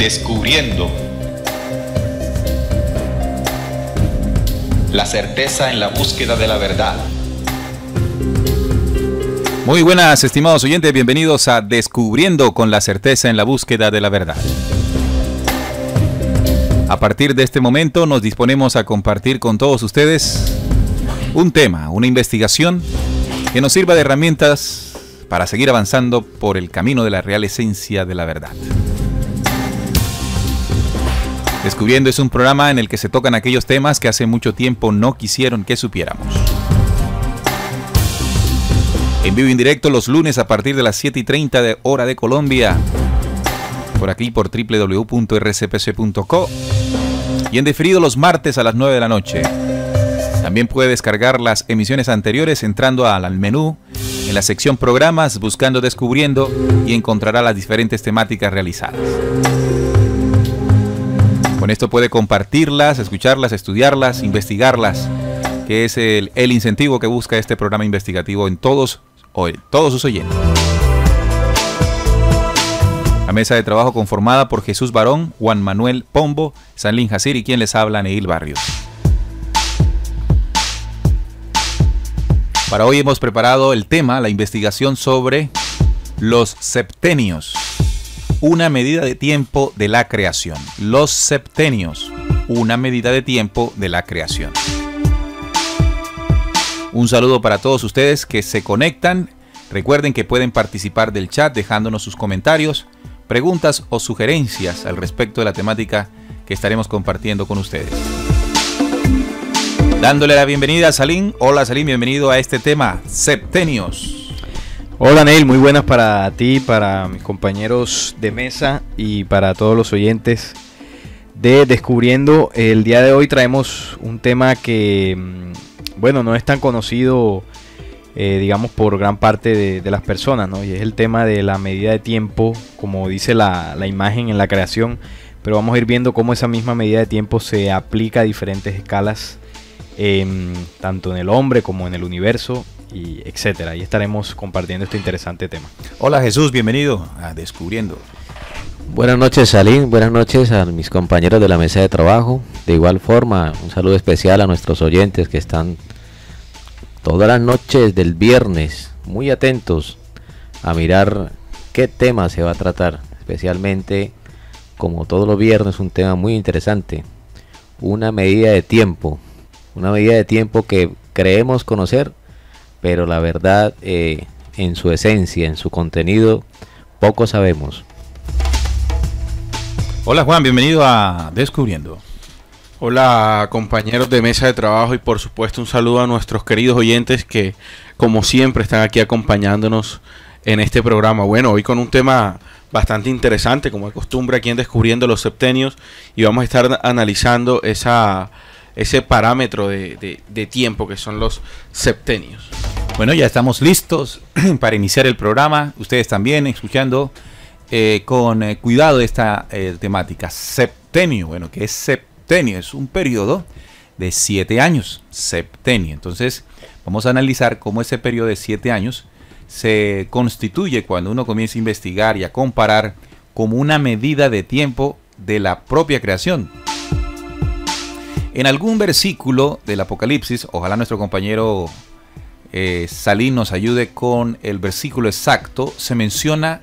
Descubriendo la certeza en la búsqueda de la verdad. Muy buenas, estimados oyentes, bienvenidos a Descubriendo con la certeza en la búsqueda de la verdad. A partir de este momento nos disponemos a compartir con todos ustedes un tema, una investigación que nos sirva de herramientas para seguir avanzando por el camino de la real esencia de la verdad. Descubriendo es un programa en el que se tocan aquellos temas que hace mucho tiempo no quisieron que supiéramos. En vivo y en directo los lunes a partir de las 7:30 de hora de Colombia, por aquí por www.rcpc.co, y en diferido los martes a las 9 de la noche. También puede descargar las emisiones anteriores entrando al menú, en la sección programas, buscando Descubriendo, y encontrará las diferentes temáticas realizadas. Con esto puede compartirlas, escucharlas, estudiarlas, investigarlas, que es el incentivo que busca este programa investigativo en todos sus oyentes. La mesa de trabajo conformada por Jesús Barón, Juan Manuel Pombo, Sanlín Jacir y quien les habla, Neil Barrios. Para hoy hemos preparado el tema, la investigación sobre los septenios, una medida de tiempo de la creación. Los septenios, una medida de tiempo de la creación. Un saludo para todos ustedes que se conectan. Recuerden que pueden participar del chat dejándonos sus comentarios, preguntas o sugerencias al respecto de la temática que estaremos compartiendo con ustedes. Dándole la bienvenida a Salim. Hola Salim, bienvenido a este tema, septenios. Hola Neil, muy buenas para ti, para mis compañeros de mesa y para todos los oyentes de Descubriendo. El día de hoy traemos un tema que, bueno, no es tan conocido, digamos, por gran parte de las personas, ¿no? Y es el tema de la medida de tiempo, como dice la imagen en la creación, pero vamos a ir viendo cómo esa misma medida de tiempo se aplica a diferentes escalas, tanto en el hombre como en el universo, y etcétera. Ahí estaremos compartiendo este interesante tema. Hola Jesús, bienvenido a Descubriendo. Buenas noches Salim, buenas noches a mis compañeros de la mesa de trabajo. De igual forma, un saludo especial a nuestros oyentes que están todas las noches del viernes muy atentos a mirar qué tema se va a tratar. Especialmente, como todos los viernes, un tema muy interesante. Una medida de tiempo que creemos conocer, pero la verdad, en su esencia, en su contenido, poco sabemos. Hola Juan, bienvenido a Descubriendo. Hola compañeros de mesa de trabajo y por supuesto un saludo a nuestros queridos oyentes que como siempre están aquí acompañándonos en este programa. Bueno, hoy con un tema bastante interesante, como de costumbre aquí en Descubriendo los septenios, y vamos a estar analizando ese parámetro de tiempo que son los septenios. Bueno, ya estamos listos para iniciar el programa. Ustedes también escuchando con cuidado esta temática. Septenio, bueno, ¿qué es septenio? Es un periodo de 7 años, septenio. Entonces, vamos a analizar cómo ese periodo de 7 años se constituye cuando uno comienza a investigar y a comparar como una medida de tiempo de la propia creación. En algún versículo del Apocalipsis, ojalá nuestro compañero Salim nos ayude con el versículo exacto, se menciona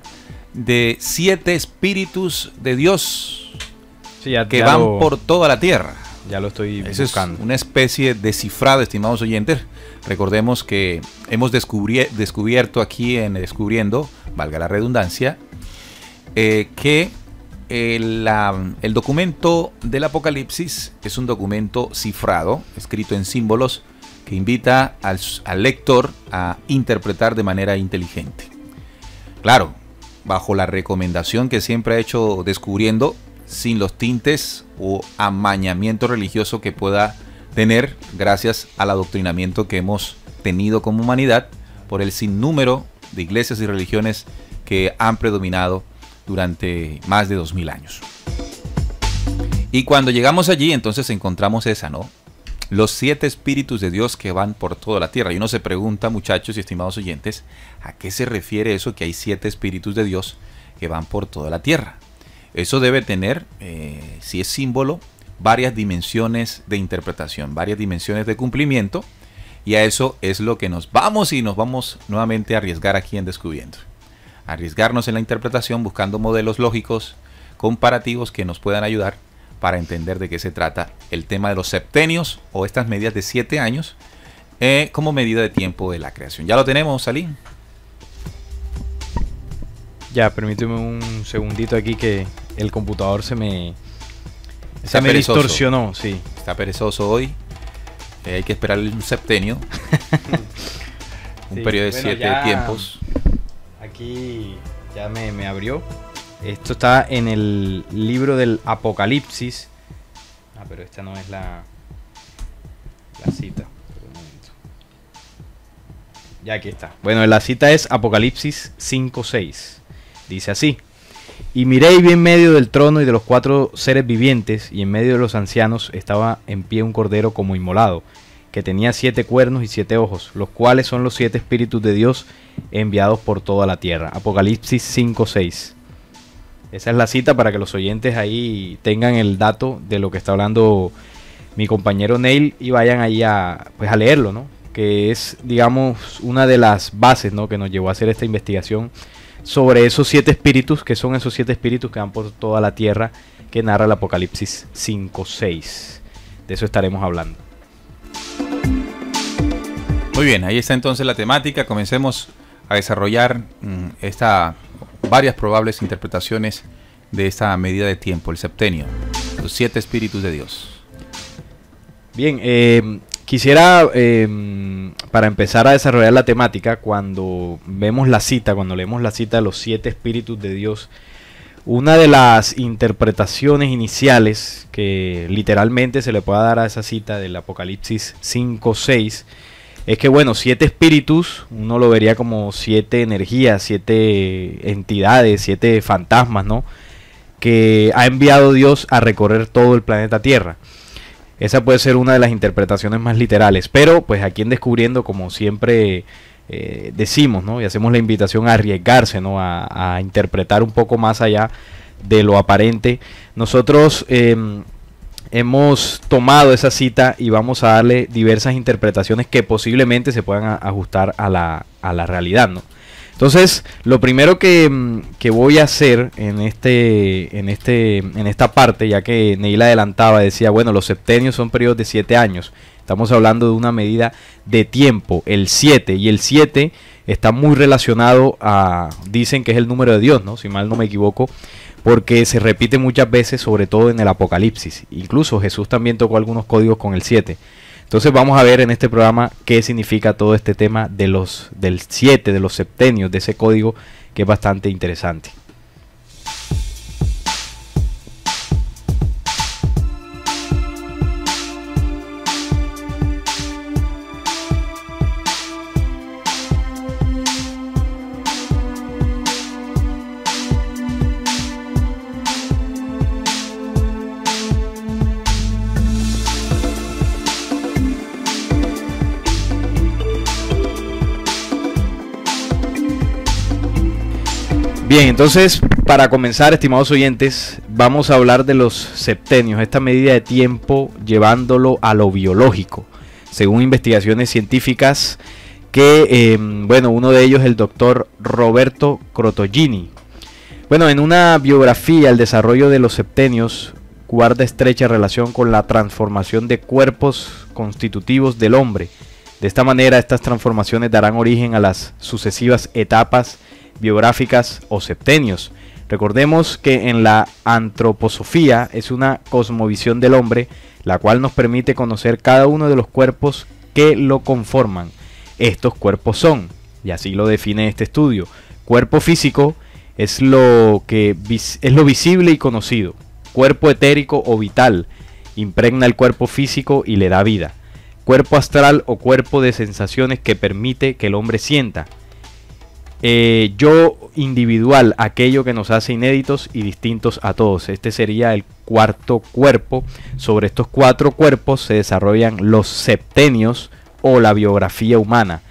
de 7 espíritus de Dios que van por toda la tierra. Ya lo estoy buscando. Es una especie de cifrado, estimados oyentes. Recordemos que hemos descubierto aquí en Descubriendo, valga la redundancia, que el documento del Apocalipsis es un documento cifrado, escrito en símbolos, que invita al lector a interpretar de manera inteligente. Claro, bajo la recomendación que siempre ha hecho Descubriendo, sin los tintes o amañamiento religioso que pueda tener gracias al adoctrinamiento que hemos tenido como humanidad por el sinnúmero de iglesias y religiones que han predominado durante más de 2000 años. Y cuando llegamos allí, entonces encontramos esa, ¿no? Los 7 espíritus de Dios que van por toda la tierra. Y uno se pregunta, muchachos y estimados oyentes, ¿a qué se refiere eso que hay 7 espíritus de Dios que van por toda la tierra? Eso debe tener, si es símbolo, varias dimensiones de interpretación, varias dimensiones de cumplimiento, y a eso es lo que nos vamos nuevamente a arriesgar aquí en Descubriendo. Arriesgarnos en la interpretación buscando modelos lógicos, comparativos que nos puedan ayudar para entender de qué se trata el tema de los septenios o estas medidas de 7 años como medida de tiempo de la creación. ¿Ya lo tenemos, Salim? Ya, permíteme un segundito aquí que el computador se me perezoso. Distorsionó, sí. Está perezoso hoy. Hay que esperar un septenio. Un Sí, periodo de bueno, 7 ya tiempos. Aquí ya me abrió. Esto está en el libro del Apocalipsis. Ah, pero esta no es la cita. Espera un momento. Ya aquí está. Bueno, la cita es Apocalipsis 5:6. Dice así: y miré y vi en medio del trono y de los 4 seres vivientes y en medio de los ancianos estaba en pie un cordero como inmolado, que tenía 7 cuernos y 7 ojos, los cuales son los 7 espíritus de Dios enviados por toda la tierra. Apocalipsis 5:6. Esa es la cita para que los oyentes ahí tengan el dato de lo que está hablando mi compañero Neil y vayan ahí a leerlo, ¿no? Que es, digamos, una de las bases, ¿no?, que nos llevó a hacer esta investigación sobre esos 7 espíritus, que son esos 7 espíritus que van por toda la tierra, que narra el Apocalipsis 5:6. De eso estaremos hablando. Muy bien, ahí está entonces la temática. Comencemos a desarrollar varias probables interpretaciones de esta medida de tiempo, el septenio, los 7 espíritus de Dios. Bien, quisiera, para empezar a desarrollar la temática, cuando leemos la cita de los 7 espíritus de Dios, una de las interpretaciones iniciales que literalmente se le pueda dar a esa cita del Apocalipsis 5:6 es que, bueno, 7 espíritus, uno lo vería como 7 energías, 7 entidades, 7 fantasmas, ¿no?, que ha enviado Dios a recorrer todo el planeta Tierra. Esa puede ser una de las interpretaciones más literales, pero pues aquí en Descubriendo, como siempre decimos, ¿no?, y hacemos la invitación a arriesgarse, ¿no?, a interpretar un poco más allá de lo aparente. Nosotros hemos tomado esa cita y vamos a darle diversas interpretaciones que posiblemente se puedan ajustar a la realidad, ¿no? Entonces, lo primero que voy a hacer en esta parte, ya que Neil adelantaba, decía, bueno, los septenios son periodos de 7 años. Estamos hablando de una medida de tiempo, el 7, y el 7 está muy relacionado dicen que es el número de Dios, ¿no?, si mal no me equivoco, porque se repite muchas veces, sobre todo en el Apocalipsis. Incluso Jesús también tocó algunos códigos con el 7. Entonces vamos a ver en este programa qué significa todo este tema del 7, de los septenios, de ese código, que es bastante interesante. Bien, entonces, para comenzar, estimados oyentes, vamos a hablar de los septenios, esta medida de tiempo llevándolo a lo biológico, según investigaciones científicas que, bueno, uno de ellos es el doctor Roberto Crotogini. Bueno, en una biografía, el desarrollo de los septenios guarda estrecha relación con la transformación de cuerpos constitutivos del hombre. De esta manera, estas transformaciones darán origen a las sucesivas etapas biográficas o septenios. Recordemos que en la antroposofía es una cosmovisión del hombre, la cual nos permite conocer cada uno de los cuerpos que lo conforman. Estos cuerpos son, y así lo define este estudio: cuerpo físico es lo visible y conocido. Cuerpo etérico o vital impregna el cuerpo físico y le da vida. Cuerpo astral o cuerpo de sensaciones que permite que el hombre sienta. Yo individual, aquello que nos hace inéditos y distintos a todos. Este sería el 4º cuerpo. Sobre estos 4 cuerpos se desarrollan los septenios o la biografía humana.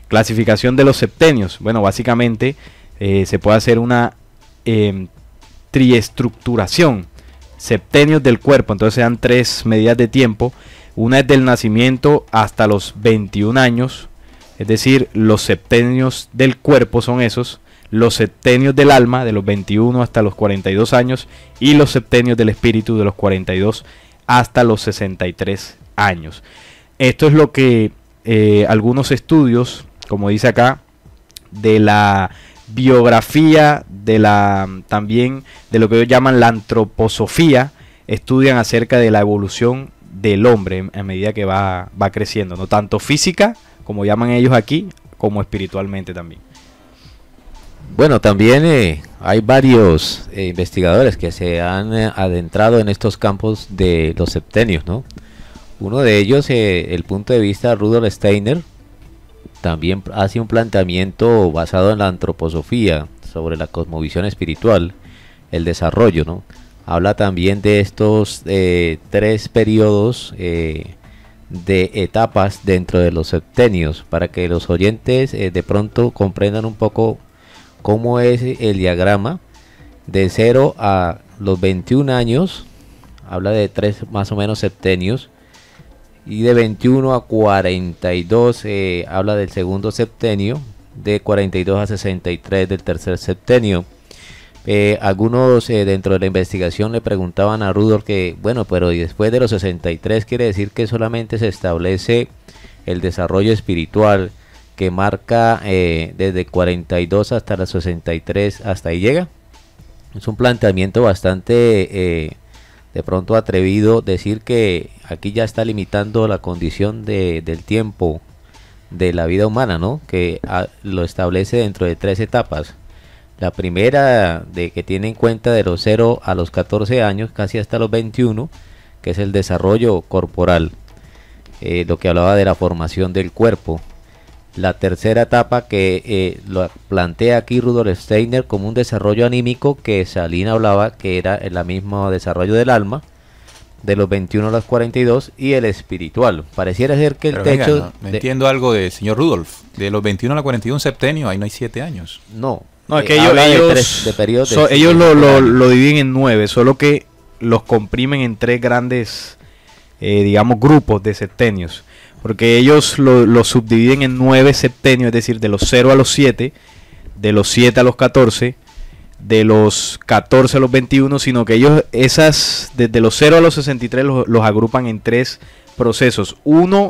Clasificación de los septenios. Bueno, básicamente se puede hacer una triestructuración, septenios del cuerpo. Entonces se dan 3 medidas de tiempo. Una es del nacimiento hasta los 21 años, es decir, los septenios del cuerpo son esos, los septenios del alma de los 21 hasta los 42 años y los septenios del espíritu de los 42 hasta los 63 años. Esto es lo que algunos estudios, como dice acá, de la biografía, también de lo que ellos llaman la antroposofía, estudian acerca de la evolución del hombre a medida que va creciendo, no tanto física, como llaman ellos aquí, como espiritualmente también. Bueno, también hay varios investigadores que se han adentrado en estos campos de los septenios, ¿no? Uno de ellos, el punto de vista de Rudolf Steiner, también hace un planteamiento basado en la antroposofía sobre la cosmovisión espiritual, el desarrollo, ¿no? Habla también de estos 3 periodos de etapas dentro de los septenios, para que los oyentes de pronto comprendan un poco cómo es el diagrama. De 0 a los 21 años, habla de 3 más o menos septenios, y de 21 a 42 habla del segundo septenio, de 42 a 63 del tercer septenio. Algunos dentro de la investigación le preguntaban a Rudolf que, bueno, pero y después de los 63 quiere decir que solamente se establece el desarrollo espiritual que marca desde 42 hasta los 63, hasta ahí llega. Es un planteamiento bastante de pronto atrevido decir que aquí ya está limitando la condición del tiempo de la vida humana, ¿no? Que lo establece dentro de 3 etapas. La primera, de que tiene en cuenta de los 0 a los 14 años, casi hasta los 21, que es el desarrollo corporal, lo que hablaba de la formación del cuerpo. La tercera etapa que lo plantea aquí Rudolf Steiner como un desarrollo anímico, que Salín hablaba que era el mismo desarrollo del alma, de los 21 a los 42, y el espiritual. Pareciera ser que el techo... No entiendo algo del señor Rudolf. De los 21 a los 41 septenio, ahí no hay 7 años. No, es que ellos lo dividen en 9, solo que los comprimen en 3 grandes, digamos, grupos de septenios. Porque ellos lo subdividen en 9 septenios, es decir, de los 0 a los 7, de los 7 a los 14, de los 14 a los 21, sino que ellos desde los 0 a los 63 los agrupan en 3 procesos.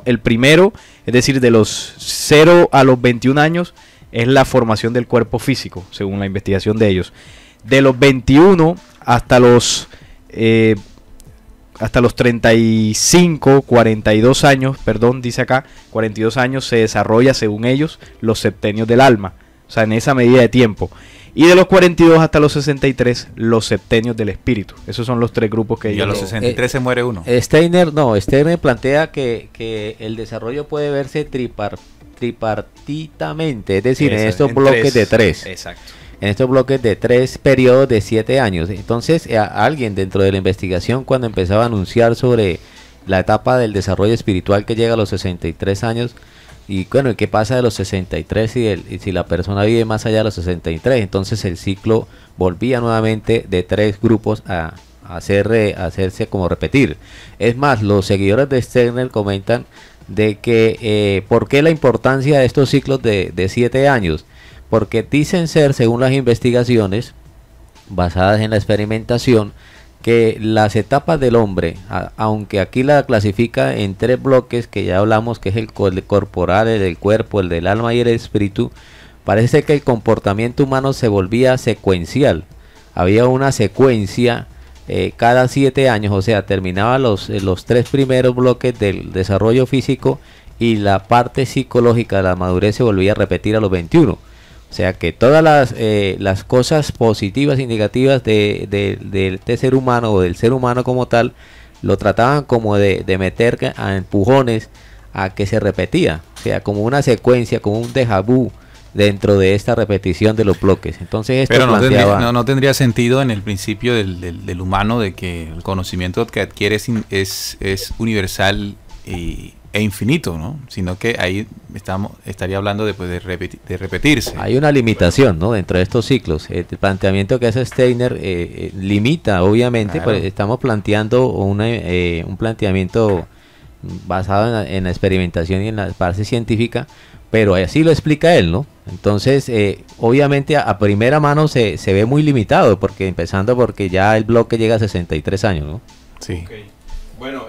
El primero, es decir, de los 0 a los 21 años, es la formación del cuerpo físico, según la investigación de ellos. De los 21 hasta los 35, 42 años, perdón, dice acá, 42 años se desarrolla, según ellos, los septenios del alma, o sea, en esa medida de tiempo. Y de los 42 hasta los 63, los septenios del espíritu. Esos son los 3 grupos que ellos... Y a los 63 se muere uno. Steiner plantea que el desarrollo puede verse tripartitamente, es decir, en estos bloques de 3. Exacto. En estos bloques de 3 periodos de 7 años. Entonces, alguien dentro de la investigación, cuando empezaba a anunciar sobre la etapa del desarrollo espiritual que llega a los 63 años, y bueno, ¿qué pasa de los 63 y si la persona vive más allá de los 63? Entonces el ciclo volvía nuevamente de 3 grupos a hacerse como repetir. Es más, los seguidores de Steiner comentan de que ¿por qué la importancia de estos ciclos de 7 años? Porque dicen ser, según las investigaciones basadas en la experimentación, que las etapas del hombre, aunque aquí la clasifica en 3 bloques que ya hablamos, que es el corporal, el del cuerpo, el del alma y el espíritu, parece que el comportamiento humano se volvía secuencial. Había una secuencia cada 7 años, o sea, terminaba los 3 primeros bloques del desarrollo físico y la parte psicológica de la madurez se volvía a repetir a los 21. O sea que todas las cosas positivas y negativas de ser humano o del ser humano como tal, lo trataban como de meter a empujones a que se repetía. O sea, como una secuencia, como un déjà vu dentro de esta repetición de los bloques. Entonces esto no tendría sentido en el principio del humano de que el conocimiento que adquiere es universal y e infinito, ¿no? Sino que ahí estaría hablando después de repetirse. Hay una limitación, ¿no? Dentro de estos ciclos. El planteamiento que hace Steiner limita, obviamente, Claro. pues estamos planteando un planteamiento basado en la experimentación y en la base científica, pero así lo explica él, ¿no? Entonces, obviamente a primera mano se ve muy limitado, porque ya el bloque llega a 63 años, ¿no? Sí. Ok. Bueno,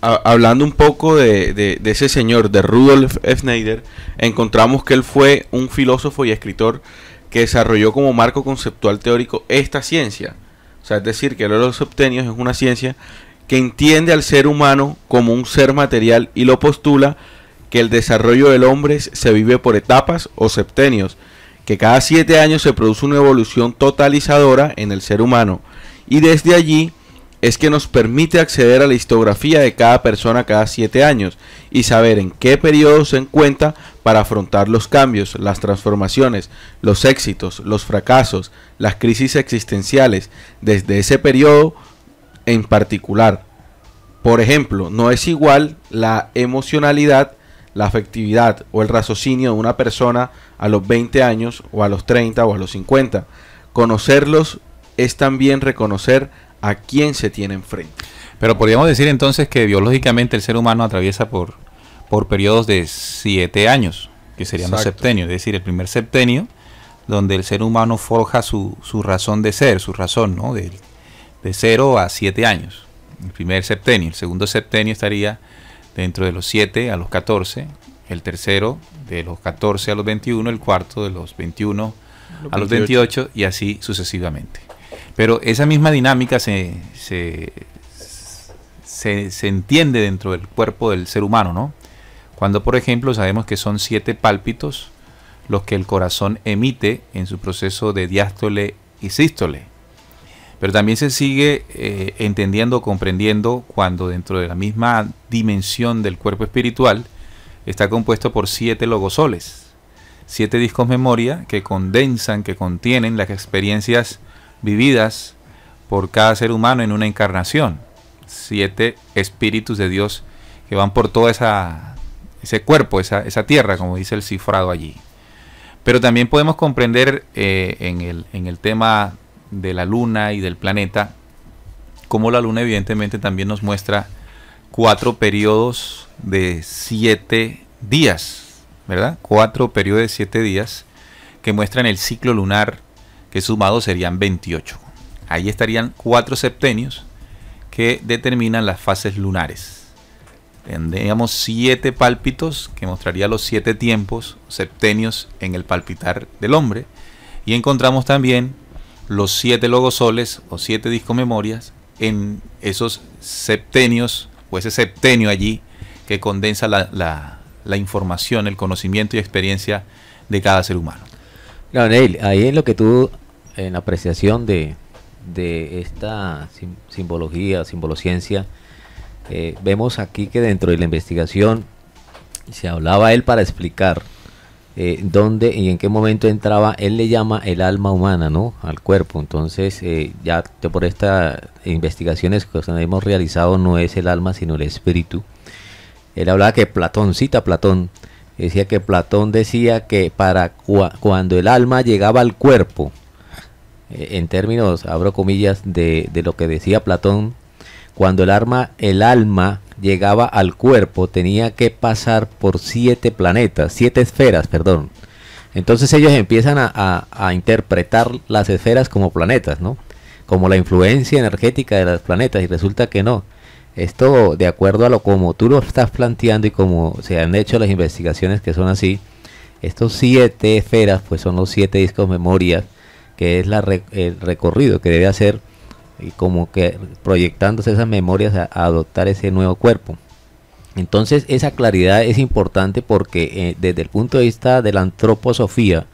hablando un poco de ese señor, de Rudolf Schneider, encontramos que él fue un filósofo y escritor que desarrolló como marco conceptual teórico esta ciencia. O sea, es decir, que los septenios es una ciencia que entiende al ser humano como un ser material y lo postula que el desarrollo del hombre se vive por etapas o septenios, que cada 7 años se produce una evolución totalizadora en el ser humano, y desde allí es que nos permite acceder a la histografía de cada persona cada 7 años y saber en qué periodo se encuentra para afrontar los cambios, las transformaciones, los éxitos, los fracasos, las crisis existenciales desde ese periodo en particular. Por ejemplo, no es igual la emocionalidad, la afectividad o el raciocinio de una persona a los 20 años o a los 30 o a los 50. Conocerlos es también reconocer a quién se tiene enfrente. Pero podríamos decir entonces que biológicamente el ser humano atraviesa por periodos de 7 años, que serían los Exacto. septenios. Es decir, el primer septenio, donde el ser humano forja su razón de ser, su razón, ¿no? De 0 a 7 años. El primer septenio. El segundo septenio estaría dentro de los 7 a los 14. El tercero de los 14 a los 21. El cuarto de los 21 a los 28 y así sucesivamente. Pero esa misma dinámica se entiende dentro del cuerpo del ser humano, ¿no? Cuando, por ejemplo, sabemos que son 7 pálpitos los que el corazón emite en su proceso de diástole y sístole. Pero también se sigue entendiendo, comprendiendo cuando dentro de la misma dimensión del cuerpo espiritual está compuesto por 7 logosoles, 7 discos memoria que condensan, que contienen las experiencias vividas por cada ser humano en una encarnación. 7 espíritus de Dios que van por todo ese cuerpo, esa tierra, como dice el cifrado allí. Pero también podemos comprender en el tema de la luna y del planeta, como la luna evidentemente también nos muestra 4 periodos de 7 días, ¿verdad? 4 periodos de 7 días que muestran el ciclo lunar, que sumados serían 28. Ahí estarían 4 septenios que determinan las fases lunares. Tendríamos 7 pálpitos que mostraría los 7 tiempos septenios en el palpitar del hombre, y encontramos también los 7 logosoles o 7 discomemorias en esos septenios o ese septenio allí que condensa la información, el conocimiento y experiencia de cada ser humano. Claro, Neil, ahí en lo que tú, en la apreciación de esta simbología, simbolociencia, vemos aquí que dentro de la investigación se hablaba él para explicar dónde y en qué momento entraba, él le llama el alma humana, ¿no? Al cuerpo. Entonces, ya por estas investigaciones que hemos realizado, no es el alma, sino el espíritu. Él hablaba que Platón, cita a Platón, decía que Platón decía que cuando el alma llegaba al cuerpo, en términos, abro comillas, de lo que decía Platón, cuando el alma llegaba al cuerpo tenía que pasar por 7 planetas, 7 esferas, perdón. Entonces ellos empiezan a interpretar las esferas como planetas, ¿no? Como la influencia energética de los planetas, y resulta que no. Esto, de acuerdo a lo como tú lo estás planteando y como se han hecho las investigaciones que son así, estos 7 esferas pues son los 7 discos memorias, que es el recorrido que debe hacer, y como que proyectándose esas memorias a adoptar ese nuevo cuerpo. Entonces esa claridad es importante porque desde el punto de vista de la antroposofía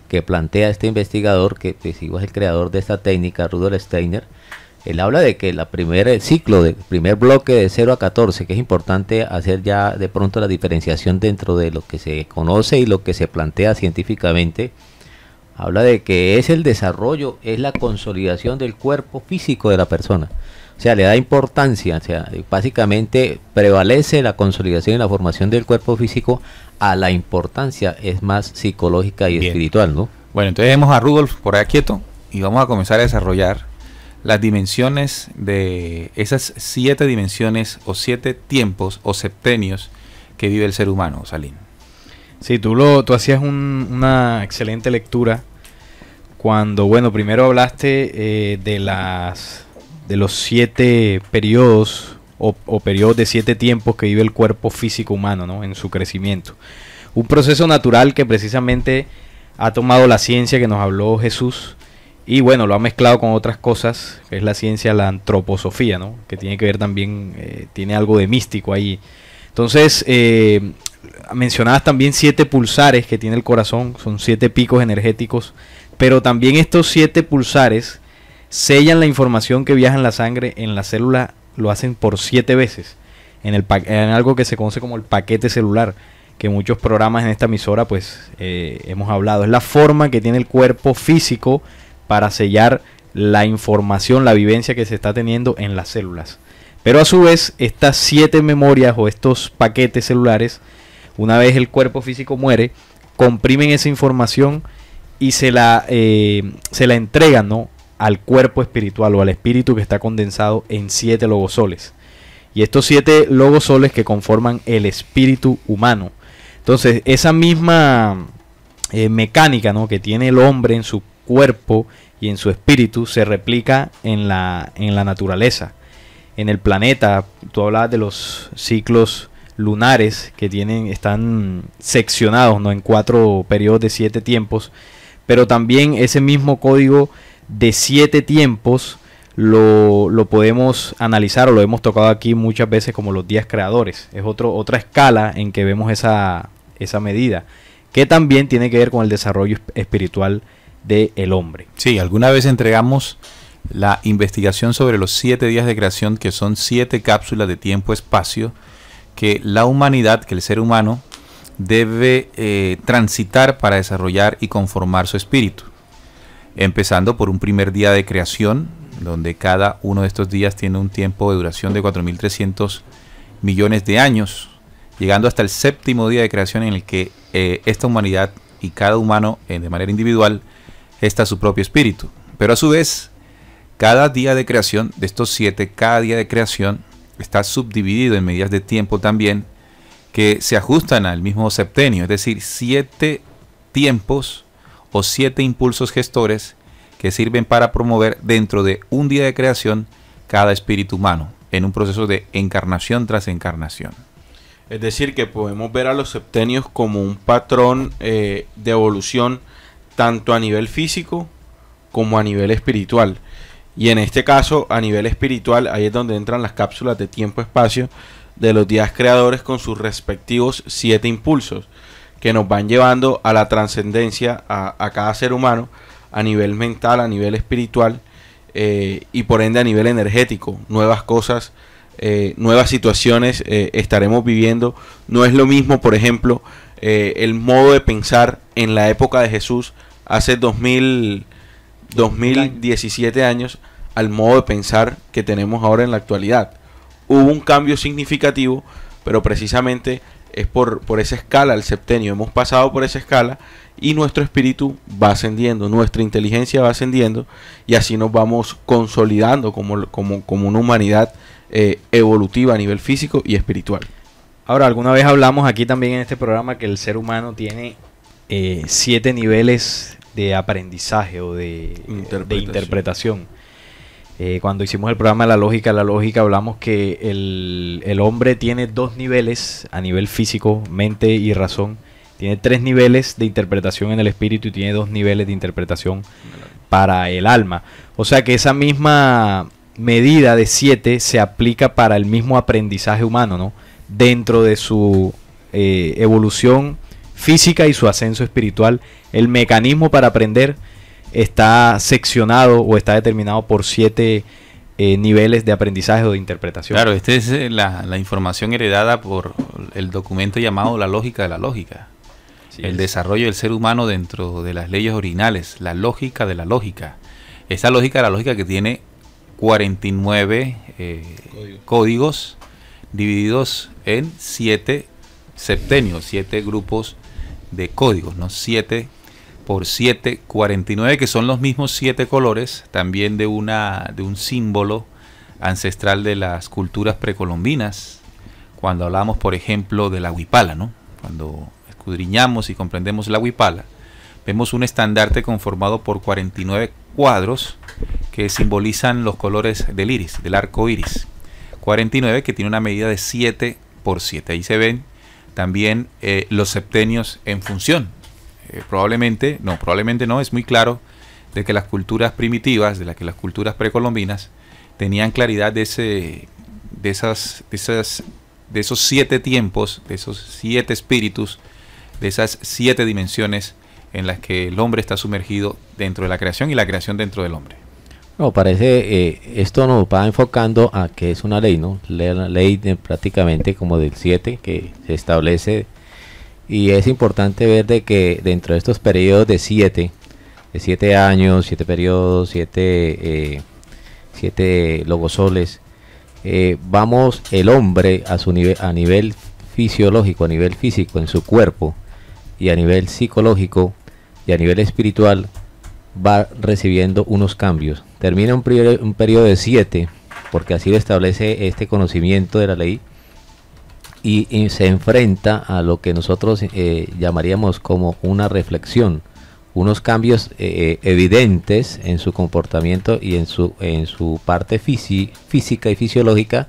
que plantea este investigador, que pues, igual es el creador de esta técnica, Rudolf Steiner, él habla de que el primer ciclo, del primer bloque de 0 a 14, que es importante hacer ya de pronto la diferenciación dentro de lo que se conoce y lo que se plantea científicamente. Habla de que es el desarrollo, es la consolidación del cuerpo físico de la persona. O sea, le da importancia, o sea, básicamente prevalece la consolidación y la formación del cuerpo físico a la importancia, es más psicológica y Bien. espiritual, ¿no? Bueno, entonces vemos a Rudolf por ahí quieto y vamos a comenzar a desarrollar las dimensiones de esas 7 dimensiones o 7 tiempos o septenios que vive el ser humano, Salim. Sí, tú hacías una excelente lectura cuando, bueno, primero hablaste de los 7 periodos o periodos de 7 tiempos que vive el cuerpo físico humano, ¿no? En su crecimiento. Un proceso natural que precisamente ha tomado la ciencia que nos habló Jesús y, bueno, lo ha mezclado con otras cosas, que es la ciencia, la antroposofía, ¿no? Que tiene que ver también, tiene algo de místico ahí. Entonces, mencionabas también 7 pulsares que tiene el corazón, son 7 picos energéticos, pero también estos 7 pulsares sellan la información que viaja en la sangre, en la célula, lo hacen por 7 veces, en algo que se conoce como el paquete celular, que muchos programas en esta emisora pues hemos hablado. Es la forma que tiene el cuerpo físico para sellar la información, la vivencia que se está teniendo en las células. Pero a su vez, estas 7 memorias o estos paquetes celulares, una vez el cuerpo físico muere, comprimen esa información y se la entregan, ¿no?, al cuerpo espiritual o al espíritu que está condensado en 7 logosoles. Y estos 7 logosoles que conforman el espíritu humano. Entonces, esa misma mecánica, ¿no?, que tiene el hombre en su cuerpo y en su espíritu se replica en la naturaleza. En el planeta, tú hablabas de los ciclos lunares que están seccionados, ¿no?, en 4 periodos de 7 tiempos, pero también ese mismo código de 7 tiempos lo podemos analizar o lo hemos tocado aquí muchas veces como los días creadores. Es otra escala en que vemos esa medida, que también tiene que ver con el desarrollo espiritual del hombre. Sí, alguna vez entregamos la investigación sobre los 7 días de creación, que son 7 cápsulas de tiempo-espacio que la humanidad, que el ser humano debe transitar para desarrollar y conformar su espíritu. Empezando por un primer día de creación, donde cada uno de estos días tiene un tiempo de duración de 4.300 millones de años, llegando hasta el 7º día de creación, en el que esta humanidad y cada humano de manera individual gesta su propio espíritu. Pero a su vez, cada día de creación, de estos 7, cada día de creación está subdividido en medidas de tiempo también, que se ajustan al mismo septenio, es decir, 7 tiempos o 7 impulsos gestores que sirven para promover dentro de un día de creación cada espíritu humano, en un proceso de encarnación tras encarnación. Es decir, que podemos ver a los septenios como un patrón de evolución tanto a nivel físico como a nivel espiritual. Y en este caso, a nivel espiritual, ahí es donde entran las cápsulas de tiempo-espacio de los días creadores con sus respectivos 7 impulsos que nos van llevando a la trascendencia a cada ser humano a nivel mental, a nivel espiritual y por ende a nivel energético. Nuevas cosas, nuevas situaciones estaremos viviendo. No es lo mismo, por ejemplo, el modo de pensar en la época de Jesús hace 2017 años al modo de pensar que tenemos ahora en la actualidad. Hubo un cambio significativo, pero precisamente es por esa escala, el septenio. Hemos pasado por esa escala y nuestro espíritu va ascendiendo, nuestra inteligencia va ascendiendo y así nos vamos consolidando como una humanidad evolutiva a nivel físico y espiritual. Ahora, alguna vez hablamos aquí también en este programa que el ser humano tiene 7 niveles de aprendizaje o de interpretación. Cuando hicimos el programa de la lógica hablamos que el hombre tiene 2 niveles a nivel físico, mente y razón. Tiene 3 niveles de interpretación en el espíritu y tiene 2 niveles de interpretación para el alma. O sea que esa misma medida de 7 se aplica para el mismo aprendizaje humano, ¿no?, dentro de su evolución física y su ascenso espiritual. El mecanismo para aprender está seccionado o está determinado por 7 niveles de aprendizaje o de interpretación. Claro, esta es la información heredada por el documento llamado La Lógica de la Lógica. Sí, el desarrollo del ser humano dentro de las leyes originales, la lógica de la lógica. Esa lógica de la lógica que tiene 49 códigos divididos en 7 septenios, 7 grupos de códigos, ¿no? 7 por 7, 49, que son los mismos 7 colores, también de un símbolo ancestral de las culturas precolombinas. Cuando hablamos, por ejemplo, de la huipala, ¿no? Cuando escudriñamos y comprendemos la huipala, vemos un estandarte conformado por 49 cuadros que simbolizan los colores del iris, del arco iris. 49 que tiene una medida de 7 por 7. Ahí se ven también los septenios en función. Probablemente no, es muy claro de que las culturas primitivas, de que las culturas precolombinas tenían claridad de esos 7 tiempos, de esos 7 espíritus, de esas 7 dimensiones en las que el hombre está sumergido dentro de la creación y la creación dentro del hombre. No, parece, esto nos va enfocando a que es una ley, ¿no? La ley prácticamente como del 7 que se establece, y es importante ver de que dentro de estos periodos de 7 años, 7 periodos, 7 logosoles, vamos el hombre a nivel fisiológico, a nivel físico en su cuerpo, y a nivel psicológico y a nivel espiritual va recibiendo unos cambios. Termina un periodo de 7, porque así lo establece este conocimiento de la ley, y se enfrenta a lo que nosotros llamaríamos como una reflexión, unos cambios evidentes en su comportamiento y en su parte física y fisiológica,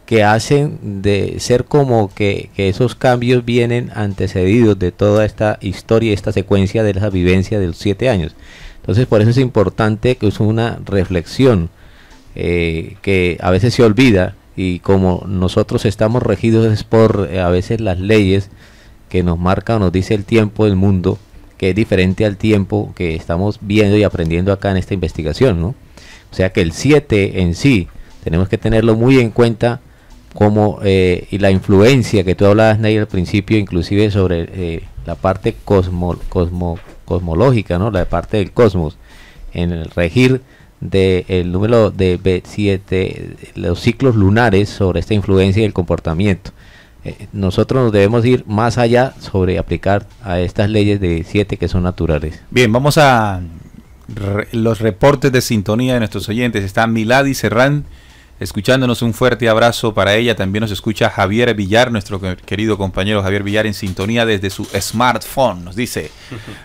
que hacen de ser como que esos cambios vienen antecedidos de toda esta historia, esta secuencia de la vivencia de los 7 años. Entonces, por eso es importante que es una reflexión que a veces se olvida, y como nosotros estamos regidos es por a veces las leyes que nos marca o nos dice el tiempo del mundo, que es diferente al tiempo que estamos viendo y aprendiendo acá en esta investigación, ¿no? O sea que el 7 en sí tenemos que tenerlo muy en cuenta, como y la influencia que tú hablabas, Ney, al principio, inclusive sobre la parte cosmológica, ¿no? La parte del cosmos, en el regir del número de B7, los ciclos lunares, sobre esta influencia y el comportamiento. Nosotros nos debemos ir más allá sobre aplicar a estas leyes de 7 que son naturales. Bien, vamos a los reportes de sintonía de nuestros oyentes. Está Milady Serrán escuchándonos, un fuerte abrazo para ella. También nos escucha Javier Villar, nuestro querido compañero Javier Villar, en sintonía desde su smartphone, nos dice,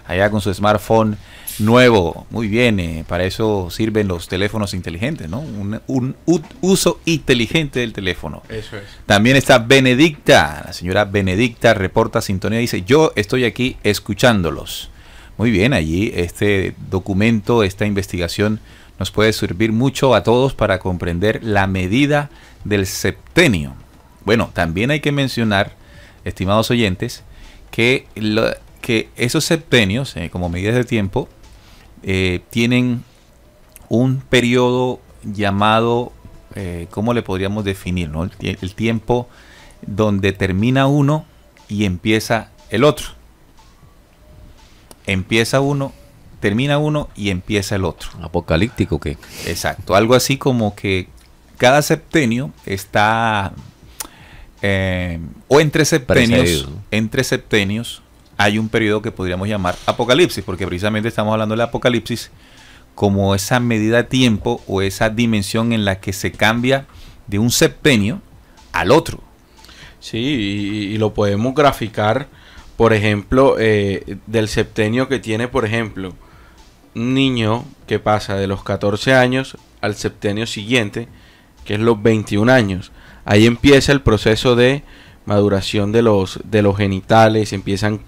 allá con su smartphone nuevo. Muy bien, para eso sirven los teléfonos inteligentes, ¿no? Un uso inteligente del teléfono. Eso es. También está Benedicta, la señora Benedicta reporta sintonía, dice, yo estoy aquí escuchándolos. Muy bien, allí este documento, esta investigación nos puede servir mucho a todos para comprender la medida del septenio. Bueno, también hay que mencionar, estimados oyentes, que esos septenios, como medidas de tiempo, tienen un periodo llamado, ¿cómo le podríamos definir, ¿no? El tiempo donde termina uno y empieza el otro. Empieza uno, termina uno y empieza el otro. ¿Apocalíptico qué? Exacto, algo así como que cada septenio está, o entre septenios, precedido, ¿no? Entre septenios hay un periodo que podríamos llamar apocalipsis, porque precisamente estamos hablando del apocalipsis como esa medida de tiempo o esa dimensión en la que se cambia de un septenio al otro. Sí, y lo podemos graficar, por ejemplo, del septenio que tiene, por ejemplo, un niño que pasa de los 14 años al septenio siguiente, que es los 21 años. Ahí empieza el proceso de maduración de los genitales, empiezan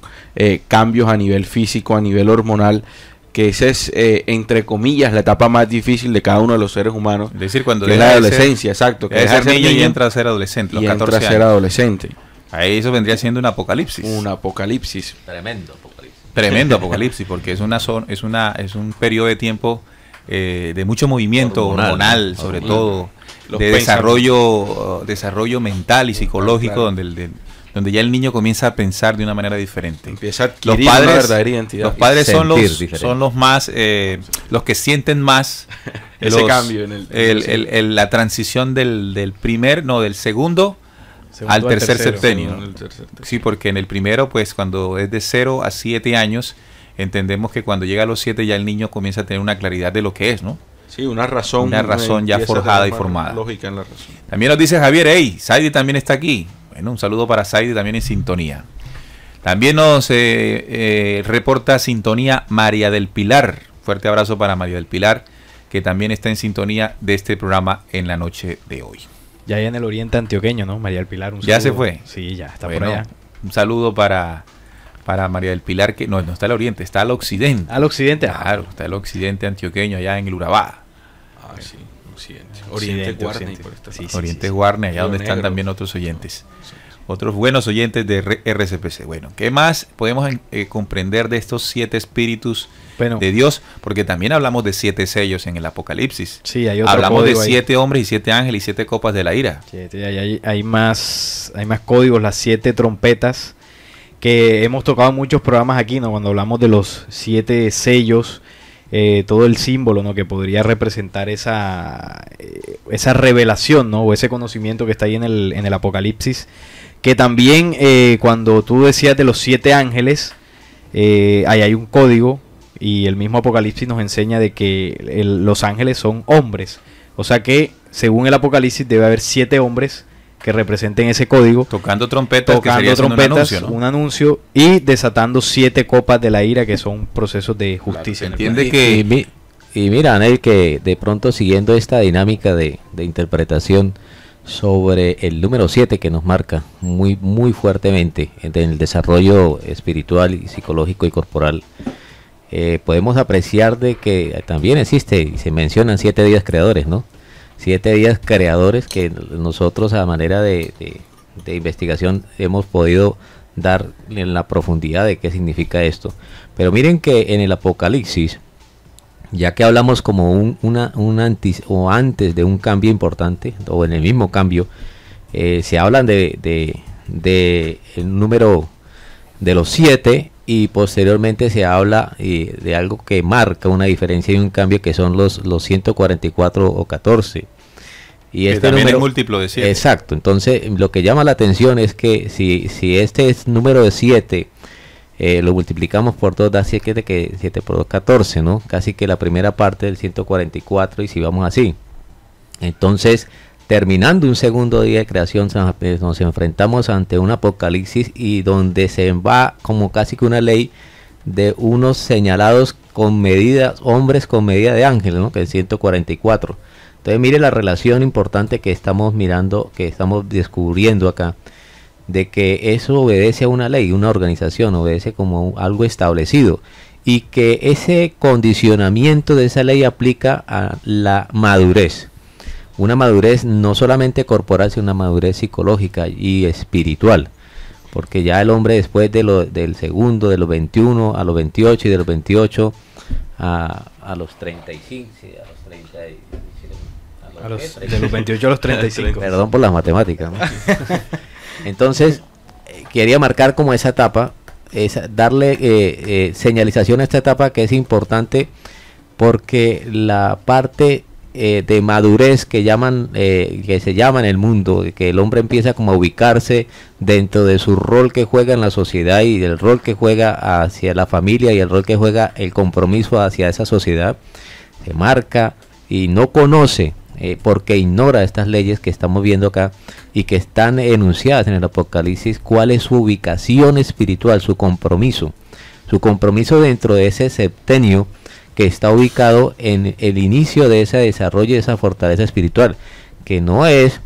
cambios a nivel físico, a nivel hormonal, que esa es, entre comillas, la etapa más difícil de cada uno de los seres humanos. Es decir, cuando que es la adolescencia, exacto. Que deja de ser niño y entra a ser adolescente, los 14 entra a ser adolescente. Ahí eso vendría siendo un apocalipsis. Un apocalipsis. Tremendo apocalipsis. Tremendo apocalipsis, porque es un periodo de tiempo de mucho movimiento hormonal, sobre todo, de desarrollo mental y psicológico, claro, donde donde ya el niño comienza a pensar de una manera diferente. Empieza a adquirir una verdadera identidad. Los padres son Sentir los más, los que sienten más ese cambio en la transición del segundo al tercer septenio. Sí, porque en el primero, pues cuando es de 0 a 7 años, entendemos que cuando llega a los 7 ya el niño comienza a tener una claridad de lo que es, ¿no? Sí, una razón ya forjada y formada. Lógica en la razón. También nos dice Javier, hey, Saidi también está aquí. Bueno, un saludo para Saidi también en sintonía. También nos reporta sintonía María del Pilar. Fuerte abrazo para María del Pilar, que también está en sintonía de este programa en la noche de hoy. Ya hay en el oriente antioqueño, ¿no? María del Pilar, un saludo. ¿Ya se fue? Sí, ya está Bueno, por allá. Un saludo para María del Pilar, que no está al oriente, está al occidente. Al occidente. Claro, está el occidente antioqueño, allá en el Urabá. Ah, sí, occidente. Oriente Guarne. Oriente Guarne, allá donde están también otros oyentes. Otros buenos oyentes de RCPC. Bueno, ¿qué más podemos comprender de estos 7 espíritus de Dios? Porque también hablamos de 7 sellos en el Apocalipsis. Sí, hay otro hablamos de 7 ahí. hombres y 7 ángeles y 7 copas de la ira. Sí, hay más códigos, las 7 trompetas, que hemos tocado en muchos programas aquí, ¿no? Cuando hablamos de los 7 sellos, todo el símbolo, ¿no? Que podría representar esa revelación, ¿no? O ese conocimiento que está ahí en el Apocalipsis. Que también cuando tú decías de los 7 ángeles, ahí hay un código, y el mismo Apocalipsis nos enseña de que los ángeles son hombres. O sea que según el Apocalipsis debe haber 7 hombres que representen ese código. Tocando trompetas, un anuncio, y desatando 7 copas de la ira, que son procesos de justicia. Claro, entiende que... Y mira, Anel, que de pronto siguiendo esta dinámica de interpretación sobre el número 7 que nos marca muy, muy fuertemente en el desarrollo espiritual y psicológico y corporal, podemos apreciar de que también existe, y se mencionan 7 días creadores, ¿no? 7 días creadores que nosotros a manera de investigación hemos podido dar en la profundidad de qué significa esto. Pero miren que en el Apocalipsis, ya que hablamos como antes de un cambio importante, o en el mismo cambio, se hablan de el número de los 7, y posteriormente se habla de algo que marca una diferencia y un cambio, que son los 144 o 14. Y que este también número, es múltiplo de 7. Exacto. Entonces lo que llama la atención es que si este es número de 7, lo multiplicamos por 2, da 7, que 7 por 2, 14, ¿no? Casi que la primera parte del 144, y si vamos así. Entonces, terminando un segundo día de creación, nos enfrentamos ante un apocalipsis, y donde se va como casi que una ley de unos señalados con medidas, hombres con medida de ángeles, ¿no? Que es 144. Entonces, mire la relación importante que estamos mirando, que estamos descubriendo acá, de que eso obedece a una ley, una organización, obedece como algo establecido, y que ese condicionamiento de esa ley aplica a la madurez. Una madurez no solamente corporal, sino una madurez psicológica y espiritual. Porque ya el hombre, después del segundo, de los 21 a los 28, y de los 28 a los 35, sí, a los 30, de los 28 a los 35. Perdón por las matemáticas, ¿no? Entonces, quería marcar como esa etapa, darle señalización a esta etapa, que es importante, porque la parte de madurez que se llama en el mundo, que el hombre empieza como a ubicarse dentro de su rol que juega en la sociedad, y del rol que juega hacia la familia, y el rol que juega el compromiso hacia esa sociedad, se marca y no conoce, porque ignora estas leyes que estamos viendo acá y que están enunciadas en el Apocalipsis, cuál es su ubicación espiritual, su compromiso dentro de ese septenio que está ubicado en el inicio de ese desarrollo, de esa fortaleza espiritual, que no es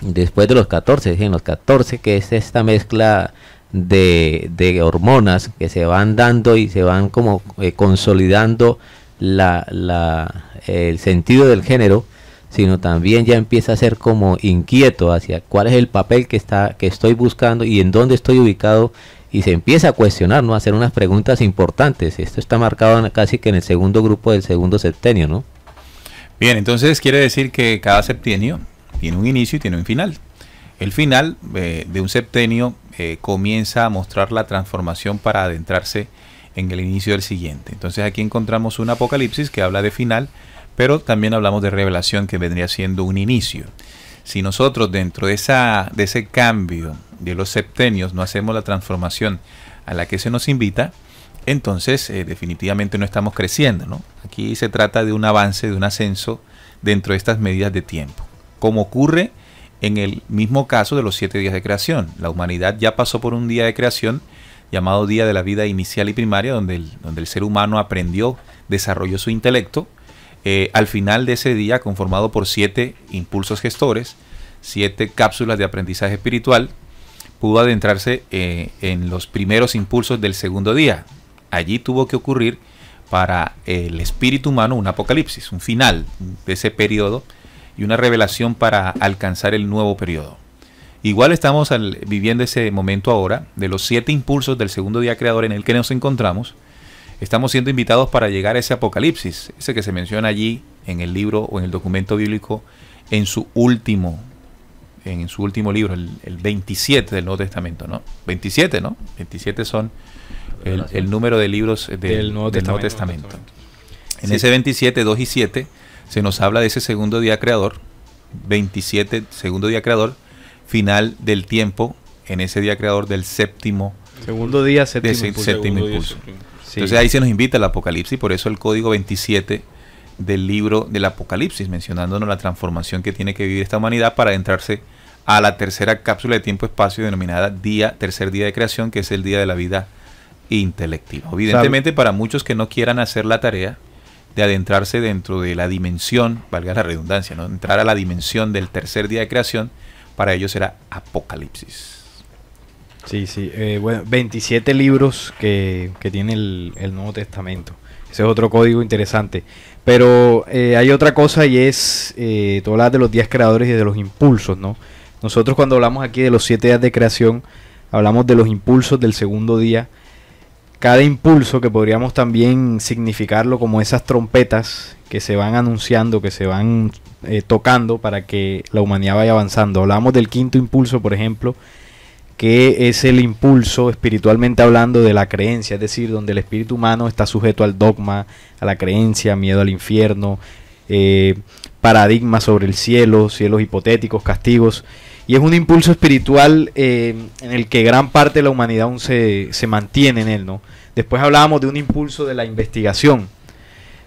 después de los 14, en los 14, que es esta mezcla de hormonas que se van dando y se van como consolidando el sentido del género, sino también ya empieza a ser como inquieto hacia cuál es el papel que estoy buscando y en dónde estoy ubicado, y se empieza a cuestionar, ¿no? A hacer unas preguntas importantes. Esto está marcado casi que en el segundo grupo del segundo septenio, ¿no? Bien, entonces quiere decir que cada septenio tiene un inicio y tiene un final. El final de un septenio comienza a mostrar la transformación para adentrarse en el inicio del siguiente. Entonces aquí encontramos un Apocalipsis que habla de final, pero también hablamos de revelación, que vendría siendo un inicio. Si nosotros dentro de ese cambio de los septenios no hacemos la transformación a la que se nos invita, entonces definitivamente no estamos creciendo, ¿no? Aquí se trata de un avance, de un ascenso dentro de estas medidas de tiempo, como ocurre en el mismo caso de los 7 días de creación. La humanidad ya pasó por un día de creación llamado día de la vida inicial y primaria, donde el ser humano aprendió, desarrolló su intelecto. Al final de ese día, conformado por 7 impulsos gestores, 7 cápsulas de aprendizaje espiritual, pudo adentrarse en los primeros impulsos del segundo día. Allí tuvo que ocurrir para el espíritu humano un apocalipsis, un final de ese periodo y una revelación para alcanzar el nuevo periodo. Igual estamos viviendo ese momento ahora de los 7 impulsos del segundo día creador en el que nos encontramos. Estamos siendo invitados para llegar a ese apocalipsis, ese que se menciona allí en el libro o en el documento bíblico en su último libro, el 27 del Nuevo Testamento, ¿no? 27, ¿no? 27 son el número de libros del Nuevo Testamento. En ese 27, 2 y 7 se nos habla de ese segundo día creador, 27, segundo día creador, final del tiempo, en ese día creador del séptimo impulso. Sí. Entonces ahí se nos invita al Apocalipsis, por eso el código 27 del libro del Apocalipsis, mencionándonos la transformación que tiene que vivir esta humanidad para adentrarse a la tercera cápsula de tiempo-espacio denominada tercer día de creación, que es el día de la vida intelectiva. Evidentemente, para muchos que no quieran hacer la tarea de adentrarse dentro de la dimensión, valga la redundancia, ¿no? Entrar a la dimensión del tercer día de creación, para ellos será Apocalipsis. Sí, sí. Bueno, 27 libros que tiene el Nuevo Testamento. Ese es otro código interesante. Pero hay otra cosa, y es, tú hablas de los días creadores y de los impulsos, ¿no? Nosotros cuando hablamos aquí de los 7 días de creación, hablamos de los impulsos del segundo día. Cada impulso, que podríamos también significarlo como esas trompetas que se van anunciando, que se van tocando para que la humanidad vaya avanzando. Hablamos del quinto impulso, por ejemplo, que es el impulso, espiritualmente hablando, de la creencia, es decir, donde el espíritu humano está sujeto al dogma, a la creencia, miedo al infierno, paradigmas sobre el cielo, cielos hipotéticos, castigos. Y es un impulso espiritual en el que gran parte de la humanidad aún se mantiene en él, ¿no? Después hablábamos de un impulso de la investigación.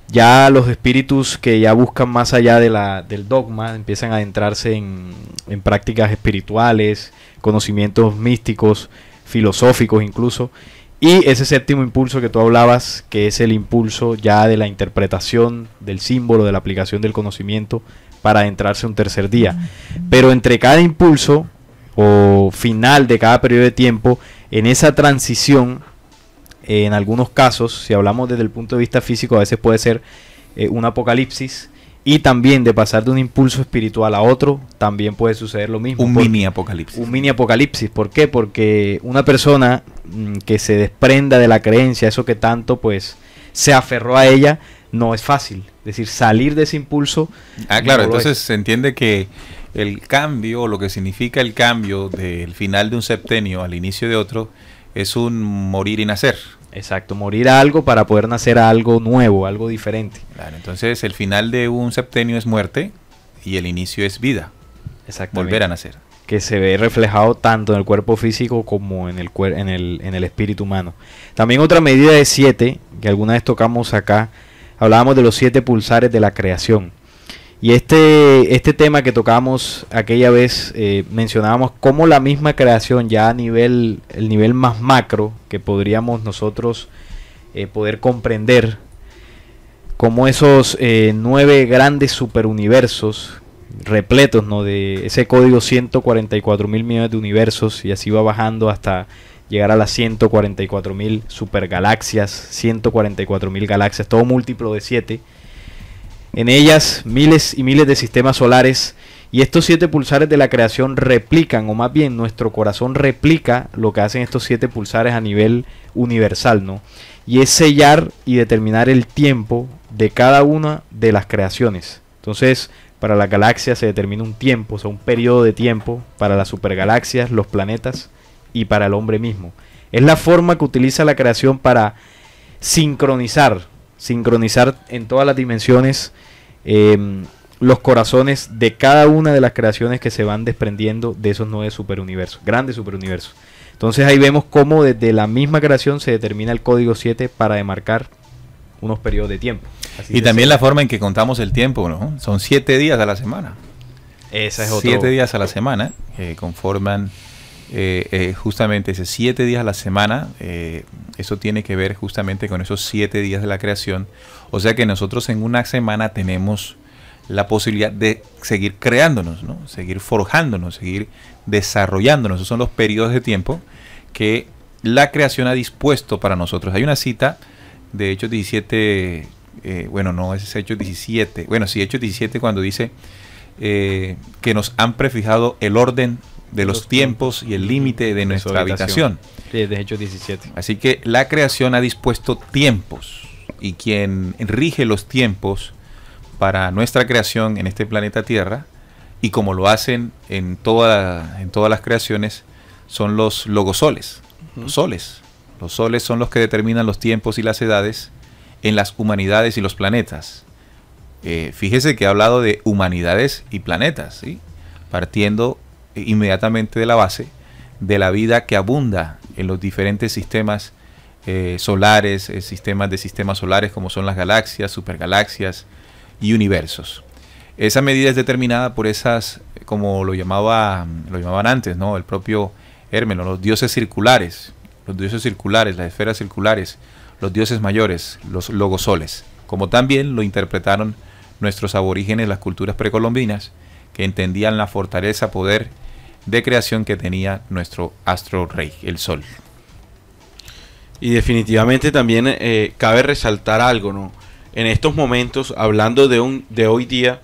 Ya los espíritus que ya buscan más allá del dogma empiezan a adentrarse en prácticas espirituales, conocimientos místicos, filosóficos incluso. Y ese séptimo impulso que tú hablabas, que es el impulso ya de la interpretación del símbolo, de la aplicación del conocimiento, para adentrarse un tercer día. Pero entre cada impulso o final de cada periodo de tiempo, en esa transición, en algunos casos, si hablamos desde el punto de vista físico, a veces puede ser un apocalipsis, y también de pasar de un impulso espiritual a otro, también puede suceder lo mismo. Un mini apocalipsis. Un mini apocalipsis. ¿Por qué? Porque una persona que se desprenda de la creencia, eso que tanto pues se aferró a ella, no es fácil. Es decir, salir de ese impulso. Claro, entonces se entiende que el cambio, o lo que significa el cambio del final de un septenio al inicio de otro, es un morir y nacer. Exacto, morir a algo para poder nacer a algo nuevo, algo diferente. Claro, entonces el final de un septenio es muerte y el inicio es vida. Exactamente. Volver a nacer. Que se ve reflejado tanto en el cuerpo físico como en el espíritu humano. También otra medida de 7, que alguna vez tocamos acá, hablábamos de los 7 pulsares de la creación. Y este tema que tocamos aquella vez, mencionábamos cómo la misma creación, ya a el nivel más macro que podríamos nosotros poder comprender, como esos 9 grandes superuniversos repletos, ¿no?, de ese código 144.000 millones de universos, y así va bajando hasta llegar a las 144.000 supergalaxias, 144.000 galaxias, todo múltiplo de 7. En ellas miles y miles de sistemas solares, y estos 7 pulsares de la creación replican, o más bien nuestro corazón replica lo que hacen estos 7 pulsares a nivel universal, ¿no? Y es sellar y determinar el tiempo de cada una de las creaciones. Entonces, Para las galaxias se determina un tiempo, o sea, un periodo de tiempo para las supergalaxias, los planetas y para el hombre mismo. Es la forma que utiliza la creación para sincronizar en todas las dimensiones los corazones de cada una de las creaciones que se van desprendiendo de esos 9 superuniversos, grandes superuniversos. Entonces ahí vemos cómo desde la misma creación se determina el código 7 para demarcar unos periodos de tiempo. Y también la forma en que contamos el tiempo, ¿no? Son 7 días a la semana. Esa es 7 días a la semana conforman justamente ese 7 días a la semana. Eso tiene que ver justamente con esos 7 días de la creación. O sea que nosotros en una semana tenemos la posibilidad de seguir creándonos, ¿no? Seguir forjándonos, seguir desarrollándonos. Esos son los periodos de tiempo que la creación ha dispuesto para nosotros. Hay una cita de Hechos 17, bueno, no es Hechos 17, bueno, sí, Hechos 17 cuando dice que nos han prefijado el orden de los tiempos y el límite de nuestra habitación. Sí, de Hechos 17. Así que la creación ha dispuesto tiempos y quien rige los tiempos para nuestra creación en este planeta Tierra, y como lo hacen en todas las creaciones, son los logosoles, los soles. Los soles son los que determinan los tiempos y las edades en las humanidades y los planetas. Fíjese que he hablado de humanidades y planetas, ¿sí? Partiendo inmediatamente de la base de la vida que abunda en los diferentes sistemas solares, sistemas solares como son las galaxias, supergalaxias y universos. Esa medida es determinada por esas, como lo llamaban antes, ¿no? El propio Hermes, los dioses circulares, las esferas circulares, los dioses mayores, los logosoles, como también lo interpretaron nuestros aborígenes, las culturas precolombinas, que entendían la fortaleza, poder de creación que tenía nuestro astro rey, el Sol. Y definitivamente también cabe resaltar algo, ¿no? En estos momentos, hablando de hoy día,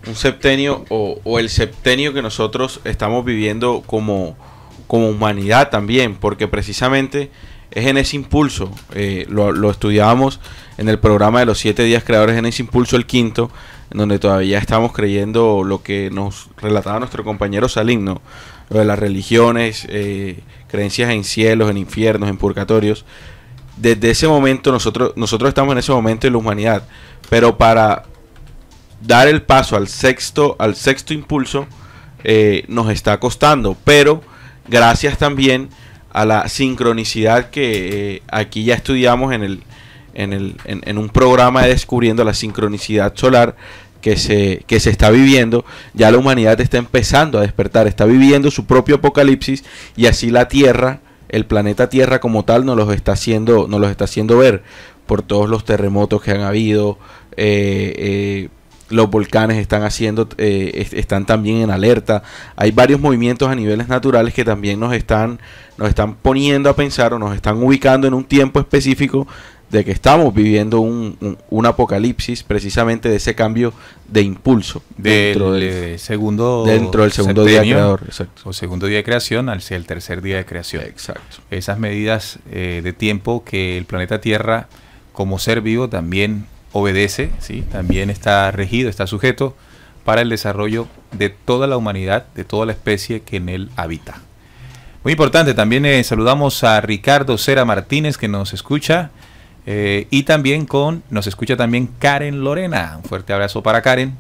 un septenio o el septenio que nosotros estamos viviendo como humanidad también, porque precisamente es en ese impulso, lo estudiábamos en el programa de los 7 días creadores, en ese impulso el quinto, en donde todavía estamos creyendo lo que nos relataba nuestro compañero Salim, ¿no? Lo de las religiones, creencias en cielos, en infiernos, en purgatorios. Desde ese momento nosotros estamos en ese momento en la humanidad, pero para dar el paso al sexto impulso nos está costando, pero gracias también a la sincronicidad que aquí ya estudiamos en un programa de Descubriendo la Sincronicidad Solar que se está viviendo. Ya la humanidad está empezando a despertar, está viviendo su propio apocalipsis, y así la Tierra, el planeta Tierra como tal, nos los está haciendo ver por todos los terremotos que han habido. Los volcanes están también en alerta. Hay varios movimientos a niveles naturales que también nos están poniendo a pensar, o nos están ubicando en un tiempo específico de que estamos viviendo un apocalipsis, precisamente de ese cambio de impulso dentro del segundo día creador, exacto. O segundo día de creación hacia el tercer día de creación. Exacto. Esas medidas de tiempo que el planeta Tierra como ser vivo también obedece, ¿sí? También está regido, está sujeto para el desarrollo de toda la humanidad, de toda la especie que en él habita. Muy importante, también saludamos a Ricardo Cera Martínez, que nos escucha, y también nos escucha también Karen Lorena. Un fuerte abrazo para Karen,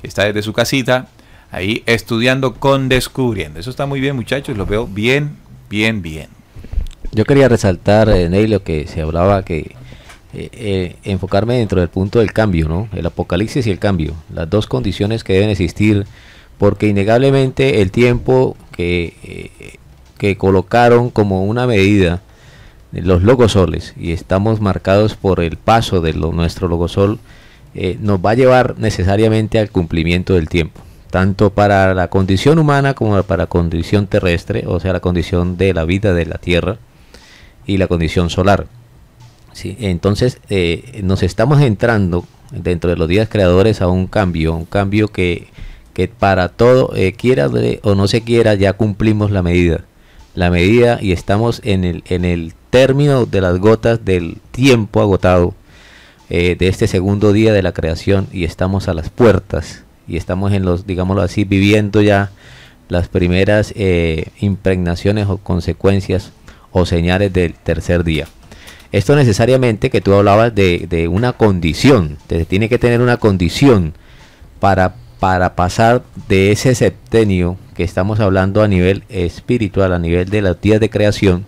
que está desde su casita, ahí estudiando con Descubriendo. Eso está muy bien, muchachos, lo veo bien. Yo quería resaltar, Ney, lo que se hablaba, que enfocarme dentro del punto del cambio, ¿no? El apocalipsis y el cambio, las dos condiciones que deben existir, porque innegablemente el tiempo que colocaron como una medida los logosoles, y estamos marcados por el paso de nuestro logosol, nos va a llevar necesariamente al cumplimiento del tiempo, tanto para la condición humana como para la condición terrestre, o sea, la condición de la vida de la Tierra y la condición solar. Sí, entonces nos estamos entrando dentro de los días creadores a un cambio que para todo, quiera o no se quiera, ya cumplimos la medida y estamos en el término de las gotas del tiempo agotado de este segundo día de la creación, y estamos a las puertas y estamos en los, digámoslo así, viviendo ya las primeras impregnaciones o consecuencias o señales del tercer día. Esto necesariamente, que tú hablabas de una condición, se tiene que tener una condición para pasar de ese septenio que estamos hablando a nivel espiritual, a nivel de los días de creación,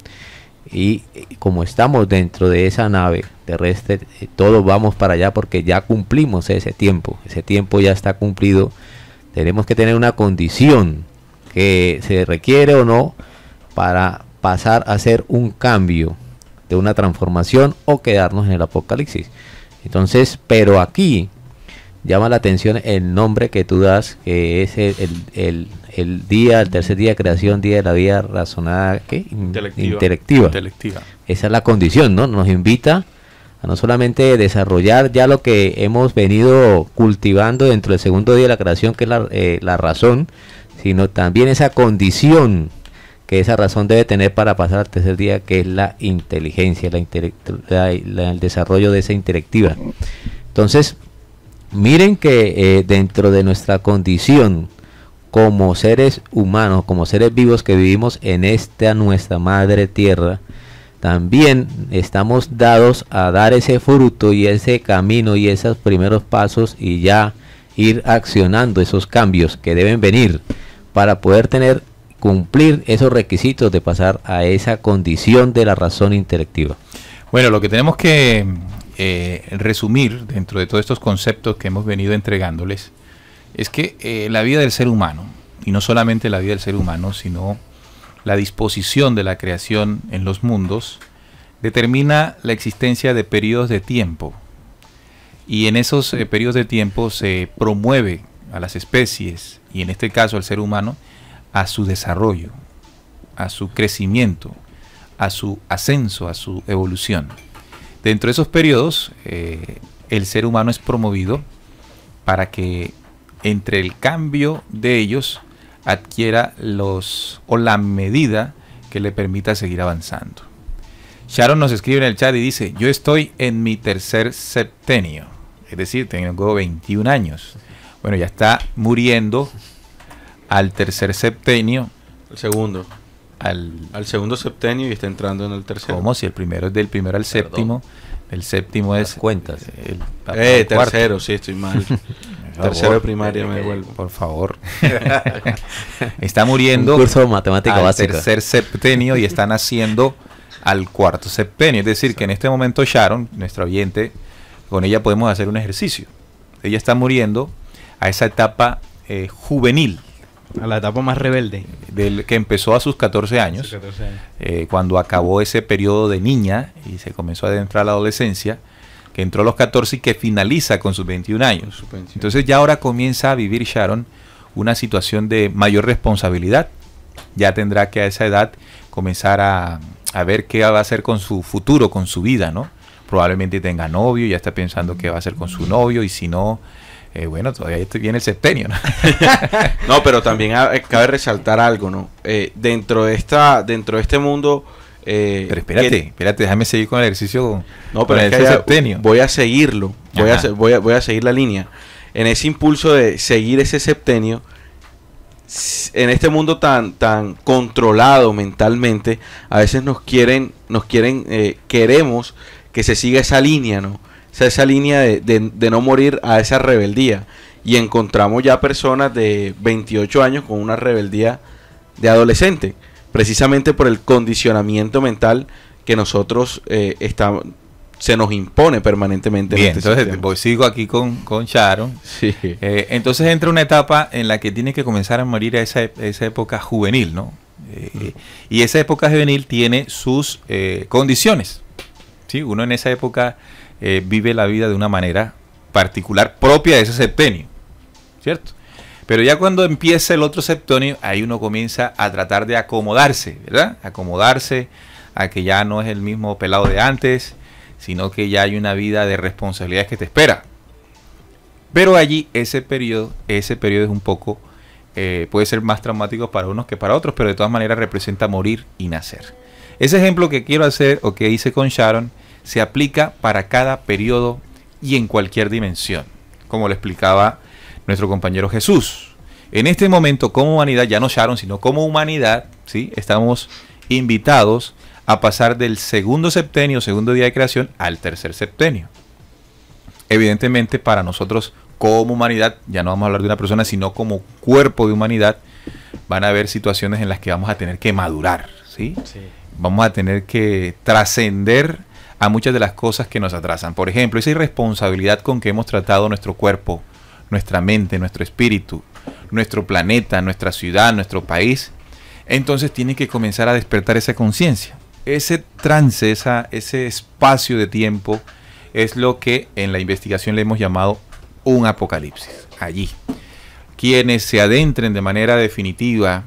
y como estamos dentro de esa nave terrestre, todos vamos para allá porque ya cumplimos ese tiempo ya está cumplido. Tenemos que tener una condición que se requiere o no para pasar a hacer un cambio de una transformación o quedarnos en el apocalipsis. Entonces, pero aquí llama la atención el nombre que tú das, que es el día, el tercer día de creación, día de la vida razonada, ¿qué? Intelectiva. Esa es la condición, ¿no? Nos invita a no solamente desarrollar ya lo que hemos venido cultivando dentro del segundo día de la creación, que es la razón, sino también esa condición que esa razón debe tener para pasar al tercer día, que es la inteligencia, el desarrollo de esa intelectiva. Entonces, miren que dentro de nuestra condición como seres humanos, como seres vivos que vivimos en esta nuestra madre tierra, también estamos dados a dar ese fruto y ese camino y esos primeros pasos, y ya ir accionando esos cambios que deben venir para poder cumplir esos requisitos de pasar a esa condición de la razón intelectiva. Bueno, lo que tenemos que resumir dentro de todos estos conceptos que hemos venido entregándoles es que la vida del ser humano, y no solamente la vida del ser humano, sino la disposición de la creación en los mundos, determina la existencia de periodos de tiempo, y en esos periodos de tiempo se promueve a las especies, y en este caso al ser humano, a su desarrollo, a su crecimiento, a su ascenso, a su evolución. Dentro de esos periodos, el ser humano es promovido para que entre el cambio de ellos adquiera la medida que le permita seguir avanzando. Sharon nos escribe en el chat y dice: yo estoy en mi tercer septenio, es decir, tengo 21 años. Bueno, ya está muriendo al tercer septenio. El segundo. Al segundo septenio y está entrando en el tercero. ¿Cómo? Si el primero es del primero al séptimo. El séptimo es... cuentas. El tercero, sí, estoy mal. Tercero de primaria me devuelvo. Por favor. Está muriendo un curso de matemática al básica. Tercer septenio y está naciendo al cuarto septenio. Es decir, que en este momento Sharon, nuestra oyente, con ella podemos hacer un ejercicio. Ella está muriendo a esa etapa juvenil. A la etapa más rebelde. Que empezó a sus 14 años. Cuando acabó ese periodo de niña y se comenzó a adentrar a la adolescencia, que entró a los 14 y que finaliza con sus 21 años. Entonces ya ahora comienza a vivir Sharon una situación de mayor responsabilidad. Ya tendrá que a esa edad comenzar a ver qué va a hacer con su futuro, con su vida, ¿no? Probablemente tenga novio, ya está pensando qué va a hacer con su novio, y si no... bueno, todavía viene el septenio, ¿no? No, pero también cabe resaltar algo, ¿no? Dentro de este mundo... pero espérate, déjame seguir con el ejercicio. No, pero es que septenio. Voy a seguirlo, voy a seguir la línea. En ese impulso de seguir ese septenio, en este mundo tan controlado mentalmente, a veces queremos que se siga esa línea, ¿no? O sea, esa línea de no morir a esa rebeldía. Y encontramos ya personas de 28 años con una rebeldía de adolescente, precisamente por el condicionamiento mental que nosotros se nos impone permanentemente. Bien, entonces sigo aquí con Sharon. Sí. Entonces entra una etapa en la que tiene que comenzar a morir a esa época juvenil, ¿no? Y esa época juvenil tiene sus condiciones. ¿Sí? Uno en esa época vive la vida de una manera particular propia de ese septenio, ¿cierto? Pero ya cuando empieza el otro septenio, ahí uno comienza a tratar de acomodarse, ¿verdad? Acomodarse a que ya no es el mismo pelado de antes, sino que ya hay una vida de responsabilidades que te espera. Pero allí ese periodo es un poco, puede ser más traumático para unos que para otros, pero de todas maneras representa morir y nacer. Ese ejemplo que quiero hacer, o que hice con Sharon, se aplica para cada periodo y en cualquier dimensión. Como lo explicaba nuestro compañero Jesús. En este momento, como humanidad, ya no Sharon, sino como humanidad, ¿sí? Estamos invitados a pasar del segundo septenio, segundo día de creación, al tercer septenio. Evidentemente, para nosotros como humanidad, ya no vamos a hablar de una persona, sino como cuerpo de humanidad, van a haber situaciones en las que vamos a tener que madurar, ¿sí? Sí. Vamos a tener que trascender a muchas de las cosas que nos atrasan. Por ejemplo, esa irresponsabilidad con que hemos tratado nuestro cuerpo, nuestra mente, nuestro espíritu, nuestro planeta, nuestra ciudad, nuestro país. Entonces tiene que comenzar a despertar esa conciencia. Ese trance, ese espacio de tiempo es lo que en la investigación le hemos llamado un apocalipsis. Allí, quienes se adentren de manera definitiva,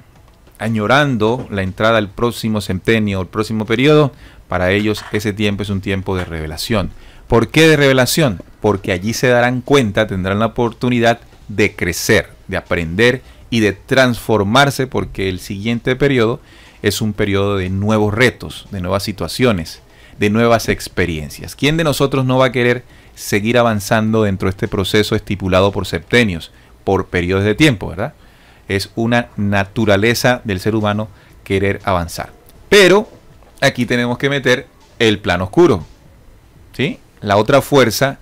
añorando la entrada al próximo septenio, el próximo periodo, para ellos ese tiempo es un tiempo de revelación. ¿Por qué de revelación? Porque allí se darán cuenta, tendrán la oportunidad de crecer, de aprender y de transformarse, porque el siguiente periodo es un periodo de nuevos retos, de nuevas situaciones, de nuevas experiencias. ¿Quién de nosotros no va a querer seguir avanzando dentro de este proceso estipulado por septenios, por periodos de tiempo, verdad? Es una naturaleza del ser humano querer avanzar. Pero aquí tenemos que meter el plano oscuro, ¿sí? La otra fuerza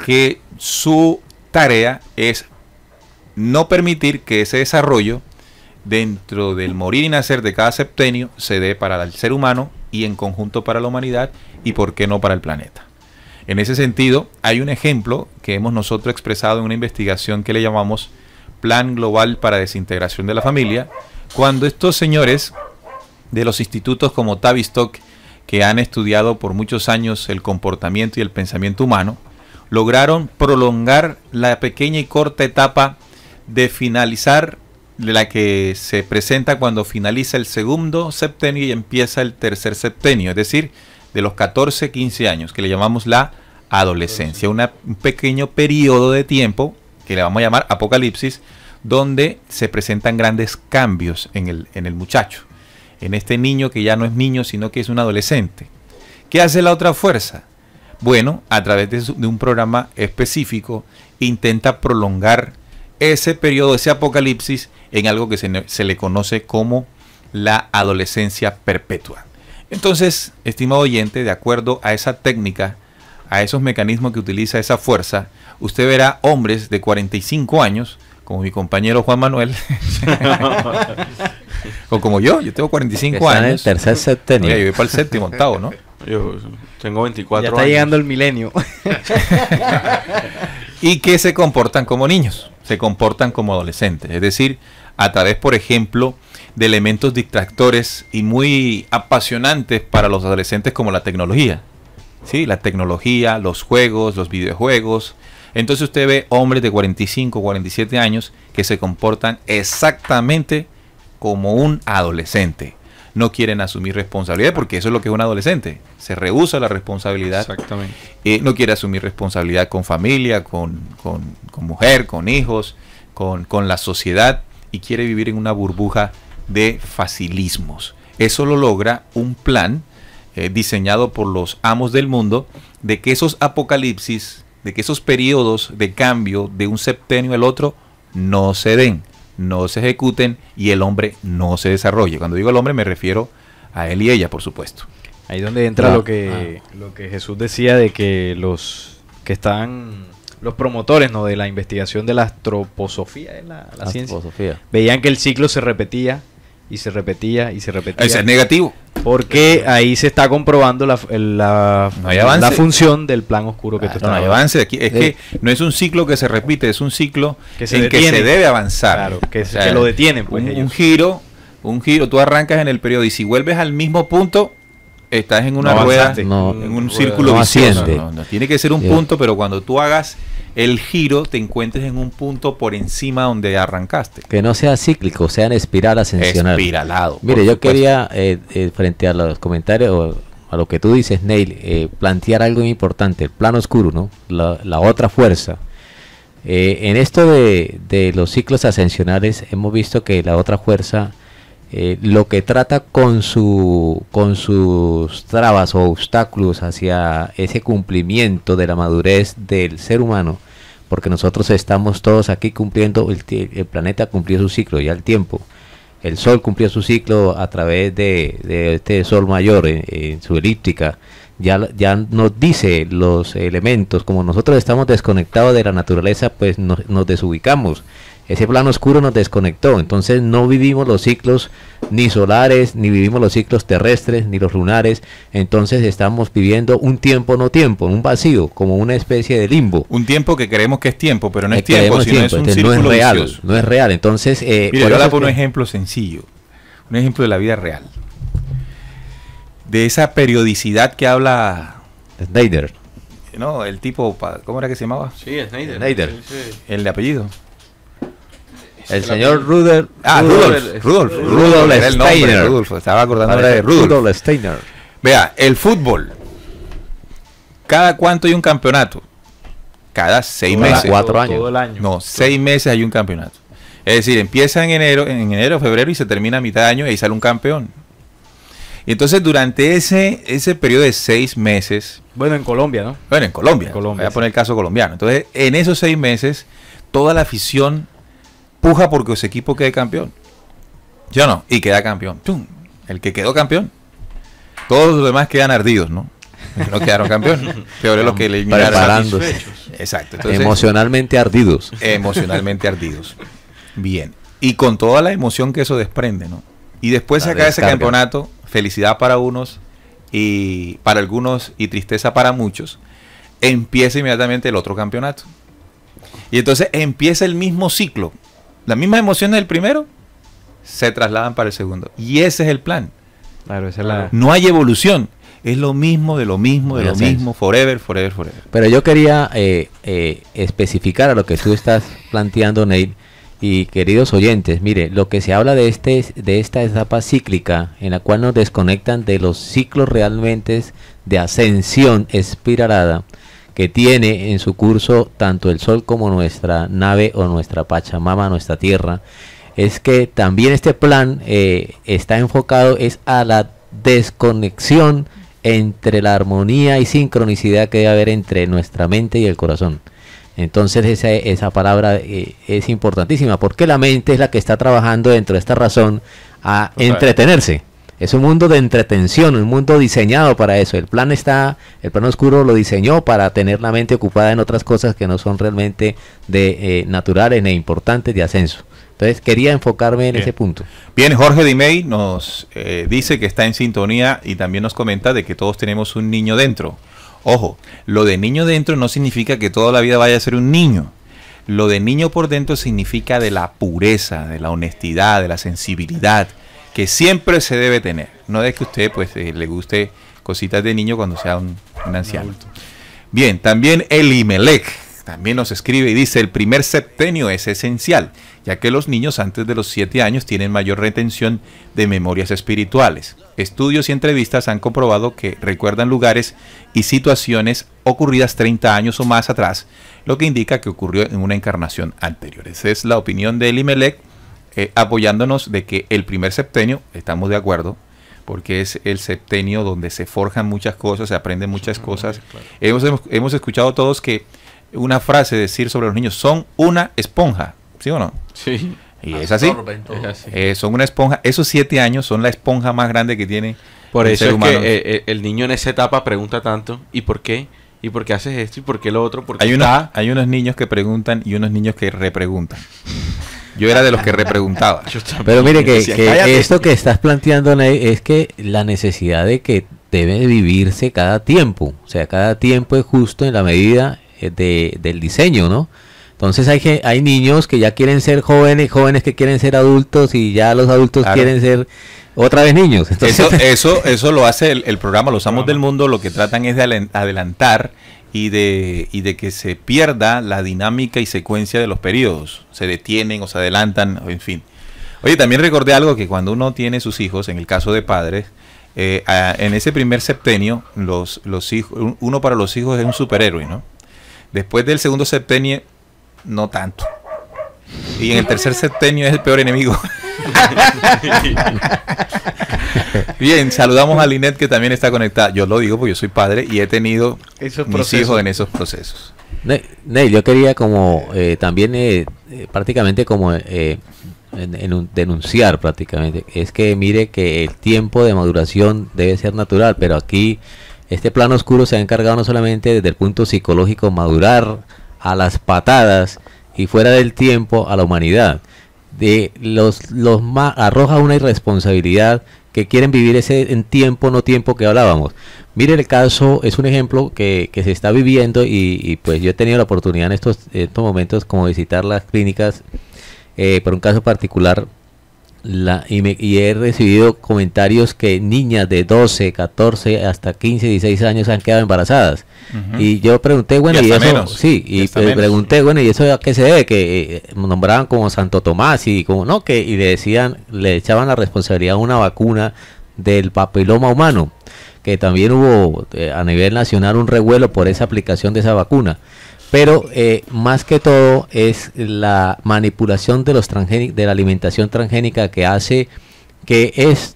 que su tarea es no permitir que ese desarrollo dentro del morir y nacer de cada septenio se dé para el ser humano y en conjunto para la humanidad y por qué no para el planeta. En ese sentido, hay un ejemplo que hemos nosotros expresado en una investigación que le llamamos Plan Global para Desintegración de la Familia, cuando estos señores de los institutos como Tavistock, que han estudiado por muchos años el comportamiento y el pensamiento humano, lograron prolongar la pequeña y corta etapa de finalizar, de la que se presenta cuando finaliza el segundo septenio y empieza el tercer septenio, es decir, de los 14, 15 años, que le llamamos la adolescencia, un pequeño periodo de tiempo que le vamos a llamar apocalipsis, donde se presentan grandes cambios en el muchacho, en este niño que ya no es niño, sino que es un adolescente. ¿Qué hace la otra fuerza? Bueno, a través de un programa específico, intenta prolongar ese periodo, ese apocalipsis, en algo que se le conoce como la adolescencia perpetua. Entonces, estimado oyente, de acuerdo a esa técnica, a esos mecanismos que utiliza esa fuerza, usted verá hombres de 45 años, como mi compañero Juan Manuel, o como yo tengo 45 años. En el tercer septenio. Oye, yo voy para el séptimo, octavo, ¿no? Yo tengo 24 ya años. Está llegando el milenio. Y que se comportan como niños, se comportan como adolescentes, es decir, a través, por ejemplo, de elementos distractores y muy apasionantes para los adolescentes como la tecnología. ¿Sí? La tecnología, los juegos, los videojuegos. Entonces usted ve hombres de 45, 47 años que se comportan exactamente como un adolescente. No quieren asumir responsabilidad, porque eso es lo que es un adolescente. Se rehúsa la responsabilidad. Exactamente. No quiere asumir responsabilidad con familia, con mujer, con hijos, con la sociedad, y quiere vivir en una burbuja de facilismos. Eso lo logra un plan diseñado por los amos del mundo, de que esos apocalipsis, de que esos periodos de cambio de un septenio al otro no se den, no se ejecuten y el hombre no se desarrolle. Cuando digo el hombre me refiero a él y ella, por supuesto. Ahí donde entra lo que Jesús decía, de que los que están, los promotores, ¿no?, de la investigación de la antroposofía, la ciencia, veían que el ciclo se repetía y se repetía y se repetía. Eso es negativo. Porque ahí se está comprobando la función del plan oscuro que tú estás hablando. No hay avance aquí. Es que no es un ciclo que se repite, es un ciclo que en que se debe avanzar. Claro, que lo detienen. Pues, un giro, tú arrancas en el periodo y si vuelves al mismo punto, estás en una rueda, en un círculo vicioso. No, tiene que ser un punto, pero cuando tú hagas el giro, te encuentres en un punto por encima donde arrancaste. Que no sea cíclico, sea en espiral ascensional. Espiralado. Mire, yo quería, frente a los comentarios, o a lo que tú dices, Neil, plantear algo muy importante, el plano oscuro, ¿no? La otra fuerza. En esto de los ciclos ascensionales, hemos visto que la otra fuerza, lo que trata con sus trabas o obstáculos hacia ese cumplimiento de la madurez del ser humano, porque nosotros estamos todos aquí cumpliendo, el planeta cumplió su ciclo, ya el tiempo. El Sol cumplió su ciclo a través de este Sol mayor en su elíptica. Ya nos dice los elementos, como nosotros estamos desconectados de la naturaleza, pues nos desubicamos. Ese plano oscuro nos desconectó, entonces no vivimos los ciclos ni solares, ni vivimos los ciclos terrestres, ni los lunares. Entonces estamos viviendo un tiempo no tiempo, un vacío, como una especie de limbo. Un tiempo que creemos que es tiempo, pero no es tiempo, sino es un entonces, círculo no es real, vicioso. no es real. Entonces, Mire, yo le pongo un ejemplo sencillo, un ejemplo de la vida real. De esa periodicidad que habla, Snyder. ¿no? El tipo, ¿cómo era que se llamaba? Sí, Snyder. Snyder. El de apellido. El señor Rudolf. Rudolf era el nombre, Steiner. Rudolf, estaba acordando ahora de Rudolf. Rudolf Steiner. Vea, el fútbol. ¿Cada cuánto hay un campeonato? Cada 6 meses. 4 años. Todo el año. No, 6 meses hay un campeonato. Es decir, empieza en enero, febrero y se termina a mitad de año y ahí sale un campeón. Y entonces durante ese periodo de 6 meses, Bueno, en Colombia, ¿no? bueno, en Colombia, Colombia, voy a sí. poner el caso colombiano. Entonces, en esos 6 meses, toda la afición puja porque su equipo quede campeón. ¿Sí o no? Y queda campeón. ¡Tum! El que quedó campeón. Todos los demás quedan ardidos, ¿no? Los que no quedaron campeón. Peor es los que le eliminaron. Preparándose. Exacto. Entonces, Emocionalmente ardidos. emocionalmente ardidos. Bien. Y con toda la emoción que eso desprende, ¿no? Y después se La acaba ese descarga. campeonato, felicidad para unos y para algunos y tristeza para muchos, empieza inmediatamente el otro campeonato. Y entonces empieza el mismo ciclo. Las mismas emociones del primero se trasladan para el segundo. Y ese es el plan. Claro, esa es la... No hay evolución. Es lo mismo, de lo mismo, de Ya lo sé. mismo, forever, forever, forever. Pero yo quería especificar a lo que tú estás planteando, Neil, y queridos oyentes, mire, lo que se habla de esta etapa cíclica en la cual nos desconectan de los ciclos realmente de ascensión espiralada que tiene en su curso tanto el Sol como nuestra nave o nuestra Pachamama, nuestra Tierra, es que también este plan está enfocado es a la desconexión entre la armonía y sincronicidad que debe haber entre nuestra mente y el corazón. Entonces esa palabra es importantísima porque la mente es la que está trabajando dentro de esta razón a entretenerse. Es un mundo de entretención, un mundo diseñado para eso. El plan oscuro lo diseñó para tener la mente ocupada en otras cosas que no son realmente naturales ni importantes de ascenso. Entonces quería enfocarme en ese punto. Bien, Jorge Dimey nos dice que está en sintonía y también nos comenta de que todos tenemos un niño dentro. Ojo, lo de niño dentro no significa que toda la vida vaya a ser un niño. Lo de niño por dentro significa de la pureza, de la honestidad, de la sensibilidad, que siempre se debe tener. No de que usted pues le guste cositas de niño cuando sea un anciano. Bien, también Elimelech también nos escribe y dice: el primer septenio es esencial, ya que los niños antes de los 7 años tienen mayor retención de memorias espirituales. Estudios y entrevistas han comprobado que recuerdan lugares y situaciones ocurridas 30 años o más atrás, lo que indica que ocurrió en una encarnación anterior. Esa es la opinión de Elimelech, apoyándonos de que el primer septenio, estamos de acuerdo, porque es el septenio donde se forjan muchas cosas, se aprenden muchas cosas. Claro. Hemos escuchado todos que una frase decir sobre los niños: son una esponja, ¿sí o no? Sí. Y es así. Son una esponja. Esos 7 años son la esponja más grande que tiene Por el eso ser es humano. que el niño en esa etapa pregunta tanto: ¿y por qué? ¿Y por qué haces esto? ¿Y por qué lo otro? ¿Por qué Hay unos niños que preguntan y unos niños que repreguntan. Yo era de los que repreguntaba. Pero mire que, Decía, que cállate. esto que estás planteando, Ney, es que la necesidad de que debe vivirse cada tiempo. O sea, cada tiempo es justo en la medida del diseño, ¿no? Entonces hay niños que ya quieren ser jóvenes, jóvenes que quieren ser adultos y ya los adultos Claro. quieren ser otra vez niños. Entonces, Eso lo hace el programa Los Amos del Mundo. Lo que tratan es de adelantar y de que se pierda la dinámica y secuencia de los periodos. Se detienen o se adelantan, en fin. Oye, también recordé algo, que cuando uno tiene sus hijos, en el caso de padres, en ese primer septenio, los hijos, uno para los hijos es un superhéroe, ¿no? Después del segundo septenio, no tanto. Y en el tercer septenio es el peor enemigo. Bien, saludamos a Linet, que también está conectada. Yo lo digo porque yo soy padre y he tenido mis hijos en esos procesos. Ney, yo quería como también prácticamente como denunciar prácticamente, es que mire que el tiempo de maduración debe ser natural, pero aquí este plano oscuro se ha encargado no solamente desde el punto psicológico madurar a las patadas y fuera del tiempo a la humanidad, arroja una irresponsabilidad que quieren vivir ese en tiempo, no tiempo que hablábamos. Mire, el caso es un ejemplo que se está viviendo y pues yo he tenido la oportunidad en estos momentos como visitar las clínicas por un caso particular y he recibido comentarios que niñas de 12, 14 hasta 15, 16 años han quedado embarazadas. Y yo pregunté, bueno, y eso menos, sí, y pregunté, bueno, ¿y eso a qué se debe? Que nombraban como Santo Tomás y como no, que y le decían, le echaban la responsabilidad a una vacuna del papiloma humano, que también hubo a nivel nacional un revuelo por esa aplicación de esa vacuna. Pero más que todo es la manipulación de de la alimentación transgénica que hace, que es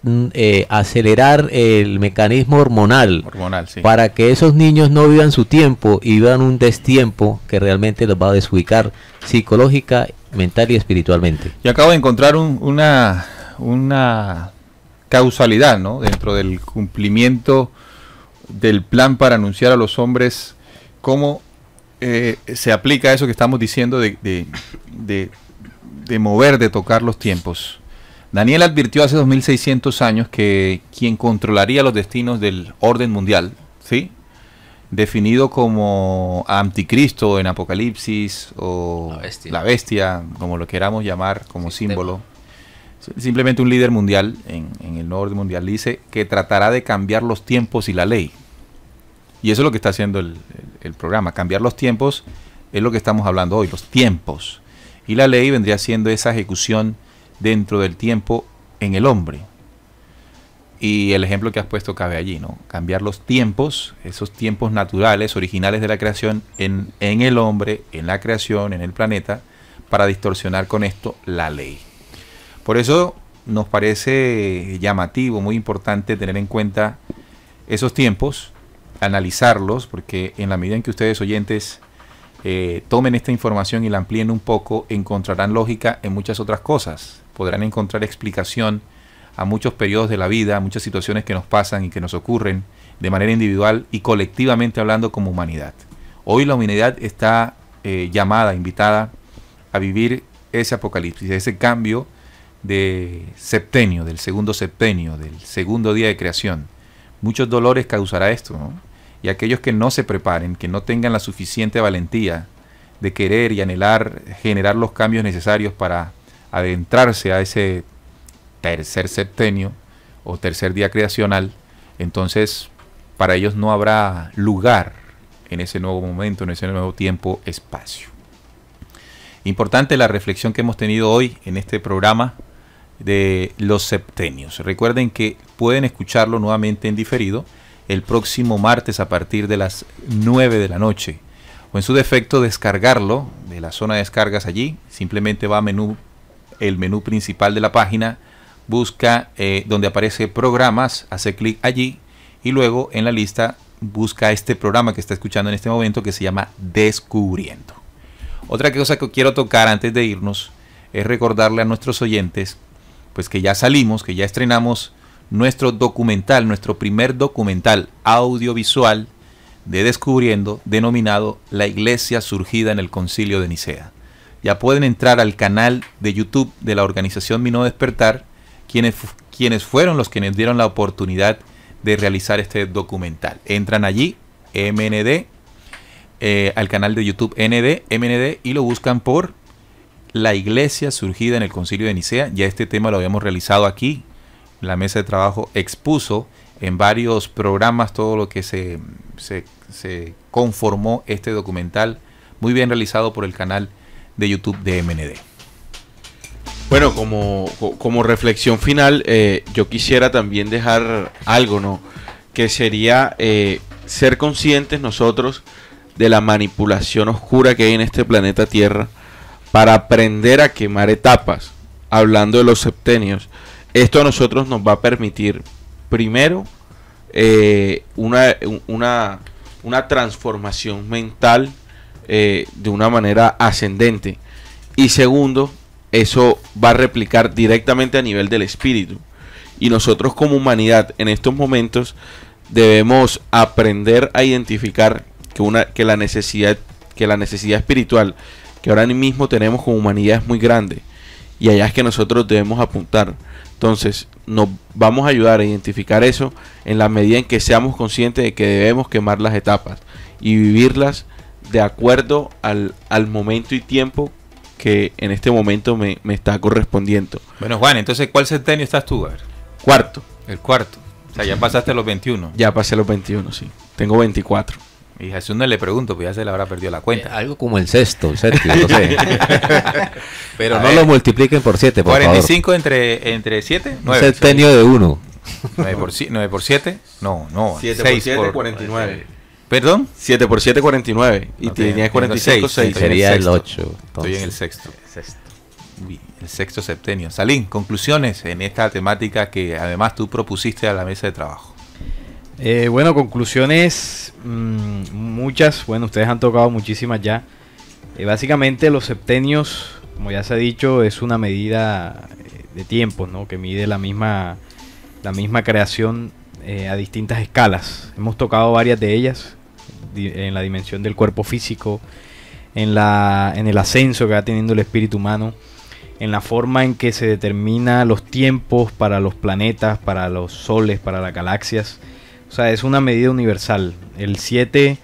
acelerar el mecanismo hormonal sí, para que esos niños no vivan su tiempo y vivan un destiempo que realmente los va a desubicar psicológica, mental y espiritualmente. Yo acabo de encontrar una causalidad, ¿no?, dentro del cumplimiento del plan para anunciar a los hombres cómo se aplica eso que estamos diciendo de mover, de tocar los tiempos. Daniel advirtió hace 2600 años que quien controlaría los destinos del orden mundial, ¿sí?, definido como anticristo en Apocalipsis o la bestia, como lo queramos llamar, como símbolo, simplemente un líder mundial en el nuevo orden mundial, dice que tratará de cambiar los tiempos y la ley. Y eso es lo que está haciendo el programa. Cambiar los tiempos es lo que estamos hablando hoy, los tiempos. Y la ley vendría siendo esa ejecución dentro del tiempo en el hombre. Y el ejemplo que has puesto cabe allí, ¿no? Cambiar los tiempos, esos tiempos naturales, originales de la creación, en el hombre, en la creación, en el planeta, para distorsionar con esto la ley. Por eso nos parece llamativo, muy importante tener en cuenta esos tiempos, analizarlos, porque en la medida en que ustedes oyentes tomen esta información y la amplíen un poco, encontrarán lógica en muchas otras cosas, podrán encontrar explicación a muchos periodos de la vida, a muchas situaciones que nos pasan y que nos ocurren de manera individual y colectivamente hablando como humanidad. Hoy la humanidad está llamada, invitada a vivir ese apocalipsis, ese cambio de septenio, del segundo septenio, del segundo día de creación. Muchos dolores causará esto, ¿no? Y aquellos que no se preparen, que no tengan la suficiente valentía de querer y anhelar generar los cambios necesarios para adentrarse a ese tercer septenio o tercer día creacional, entonces para ellos no habrá lugar en ese nuevo momento, en ese nuevo tiempo, espacio. Importante la reflexión que hemos tenido hoy en este programa de los septenios. Recuerden que pueden escucharlo nuevamente en diferido el próximo martes a partir de las 9 de la noche, o en su defecto descargarlo de la zona de descargas allí. Simplemente va a el menú principal de la página, busca donde aparece programas, hace clic allí y luego en la lista busca este programa que está escuchando en este momento, que se llama Descubriendo. Otra cosa que quiero tocar antes de irnos es recordarle a nuestros oyentes pues que ya salimos, que ya estrenamos nuestro documental, nuestro primer documental audiovisual de Descubriendo, denominado La Iglesia Surgida en el Concilio de Nicea. Ya pueden entrar al canal de YouTube de la organización Mi Nuevo Despertar, quienes fueron los que nos dieron la oportunidad de realizar este documental. Entran allí, MND, al canal de YouTube MND, y lo buscan por La Iglesia Surgida en el Concilio de Nicea. Ya este tema lo habíamos realizado aquí. La mesa de trabajo expuso en varios programas todo lo que se conformó este documental, muy bien realizado por el canal de YouTube de MND. Bueno, como reflexión final, yo quisiera también dejar algo, ¿no? Que sería ser conscientes nosotros de la manipulación oscura que hay en este planeta Tierra para aprender a quemar etapas. Hablando de los septenios, esto a nosotros nos va a permitir, primero, una transformación mental de una manera ascendente. Y segundo, eso va a replicar directamente a nivel del espíritu. Y nosotros como humanidad en estos momentos debemos aprender a identificar que la necesidad espiritual que ahora mismo tenemos como humanidad es muy grande. Y allá es que nosotros debemos apuntar. Entonces nos vamos a ayudar a identificar eso en la medida en que seamos conscientes de que debemos quemar las etapas y vivirlas de acuerdo al momento y tiempo que en este momento me está correspondiendo. Bueno, Juan, entonces, ¿cuál septenio estás tú? A ver. Cuarto. El cuarto. O sea, ya pasaste los 21. Ya pasé los 21, sí. Tengo 24. Y a Jesús no le pregunto, pues ya se le habrá perdido la cuenta. Algo como el sexto, el séptimo, no sé. Pero A no ver. lo multipliquen por 7, por 45 entre 7, favor. Un 9. septenio de 1. 9 por 7, no, 7 6 por 7, 49. ¿Perdón? 7 por 7, 49. Y No, tenías tengo 45, 6. 6. Sería el sexto. 8. Estoy en el sexto. Uy, el sexto septenio. Salín, conclusiones en esta temática que además tú propusiste a la mesa de trabajo. Bueno, conclusiones muchas. Bueno, ustedes han tocado muchísimas ya. Básicamente los septenios, como ya se ha dicho, es una medida de tiempos, ¿no? Que mide la misma creación a distintas escalas. Hemos tocado varias de ellas en la dimensión del cuerpo físico, en el ascenso que va teniendo el espíritu humano, en la forma en que se determina los tiempos para los planetas, para los soles, para las galaxias. O sea, es una medida universal. El 7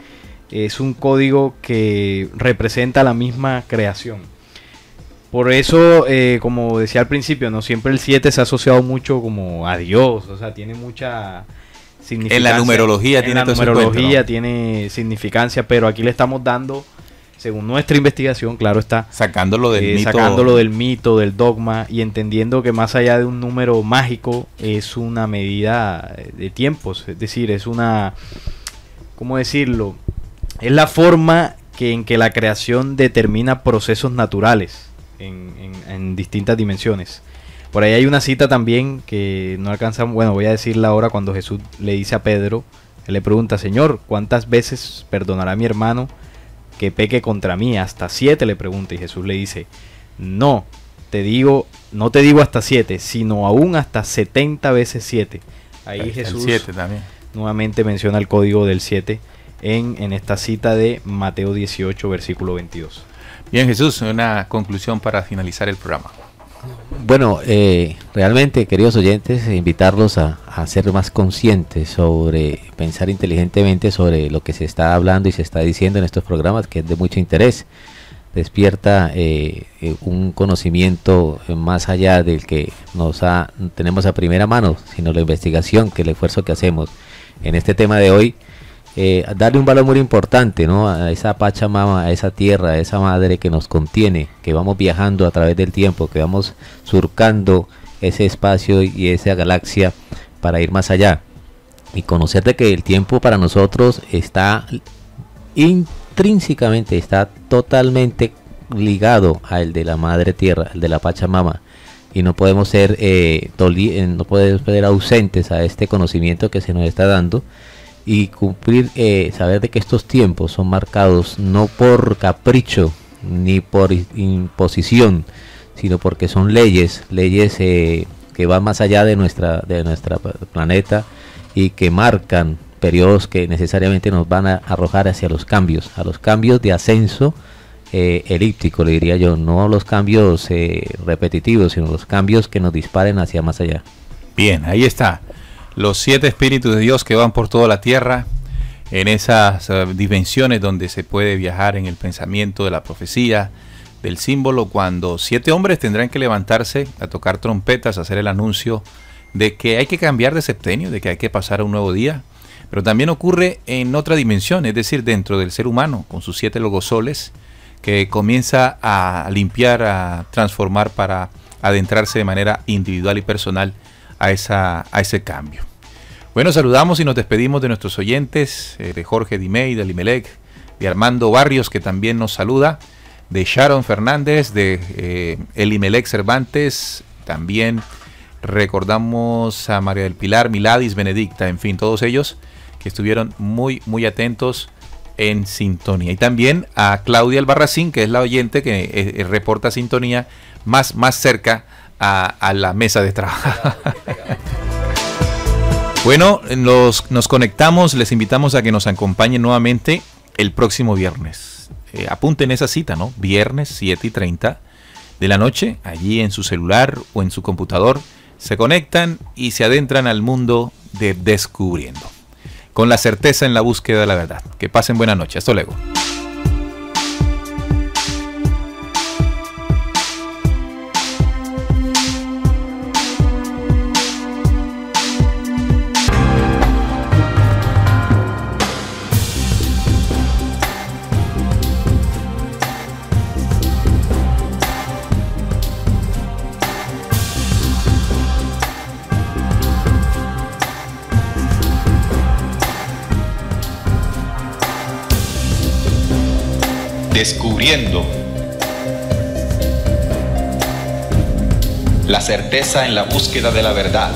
es un código que representa la misma creación. Por eso, como decía al principio, no siempre el 7 se ha asociado mucho como a Dios. O sea, tiene mucha significancia. En la numerología tiene todo ese cuento, ¿no? Tiene significancia, pero aquí le estamos dando, según nuestra investigación, claro está, Sacándolo del mito. sacándolo del mito, del dogma, y entendiendo que más allá de un número mágico es una medida de tiempos, es decir, es una, ¿cómo decirlo? Es la forma en que la creación determina procesos naturales en distintas dimensiones. Por ahí hay una cita también que no alcanzamos, bueno, voy a decirla ahora, cuando Jesús le dice a Pedro, él le pregunta: Señor, ¿cuántas veces perdonará mi hermano que peque contra mí? Hasta 7 le pregunta, y Jesús le dice: no te digo hasta 7, sino aún hasta 70 veces 7. Ahí Jesús El 7 también. nuevamente menciona el código del 7 en esta cita de Mateo 18, versículo 22. Bien, Jesús, una conclusión para finalizar el programa. Bueno, realmente, queridos oyentes, invitarlos a ser más conscientes sobre, pensar inteligentemente sobre lo que se está hablando y se está diciendo en estos programas, que es de mucho interés. Despierta un conocimiento más allá del que tenemos a primera mano, sino la investigación, que el esfuerzo que hacemos en este tema de hoy, darle un valor muy importante, ¿no? A esa Pachamama, a esa tierra, a esa madre que nos contiene, que vamos viajando a través del tiempo, que vamos surcando ese espacio y esa galaxia para ir más allá y conocer de que el tiempo para nosotros está intrínsecamente, está totalmente ligado al de la madre tierra, al de la Pachamama, y no podemos ser ausentes a este conocimiento que se nos está dando, y cumplir, saber de que estos tiempos son marcados no por capricho ni por imposición, sino porque son leyes que van más allá de nuestra planeta, y que marcan periodos que necesariamente nos van a arrojar hacia los cambios de ascenso elíptico, le diría yo, no los cambios repetitivos, sino los cambios que nos disparen hacia más allá. Bien, ahí está. Los 7 espíritus de Dios que van por toda la tierra, en esas dimensiones donde se puede viajar en el pensamiento de la profecía, del símbolo, cuando 7 hombres tendrán que levantarse a tocar trompetas, a hacer el anuncio de que hay que cambiar de septenio, de que hay que pasar a un nuevo día. Pero también ocurre en otra dimensión, es decir, dentro del ser humano, con sus 7 logosoles, que comienza a limpiar, a transformar para adentrarse de manera individual y personal a ese cambio. Bueno, saludamos y nos despedimos de nuestros oyentes, de Jorge Dimey, de Limelec, de Armando Barrios, que también nos saluda, de Sharon Fernández, de Elimelec Cervantes, también recordamos a María del Pilar, Miladis, Benedicta, en fin, todos ellos que estuvieron muy atentos en sintonía. Y también a Claudia Albarracín, que es la oyente que reporta sintonía más cerca a la mesa de trabajo. Bueno, nos conectamos, les invitamos a que nos acompañen nuevamente el próximo viernes. Apunten esa cita, ¿no? Viernes 7:30 de la noche, allí en su celular o en su computador, se conectan y se adentran al mundo de Descubriendo, con la certeza en la búsqueda de la verdad. Que pasen buena noche. Hasta luego. Descubriendo la certeza en la búsqueda de la verdad.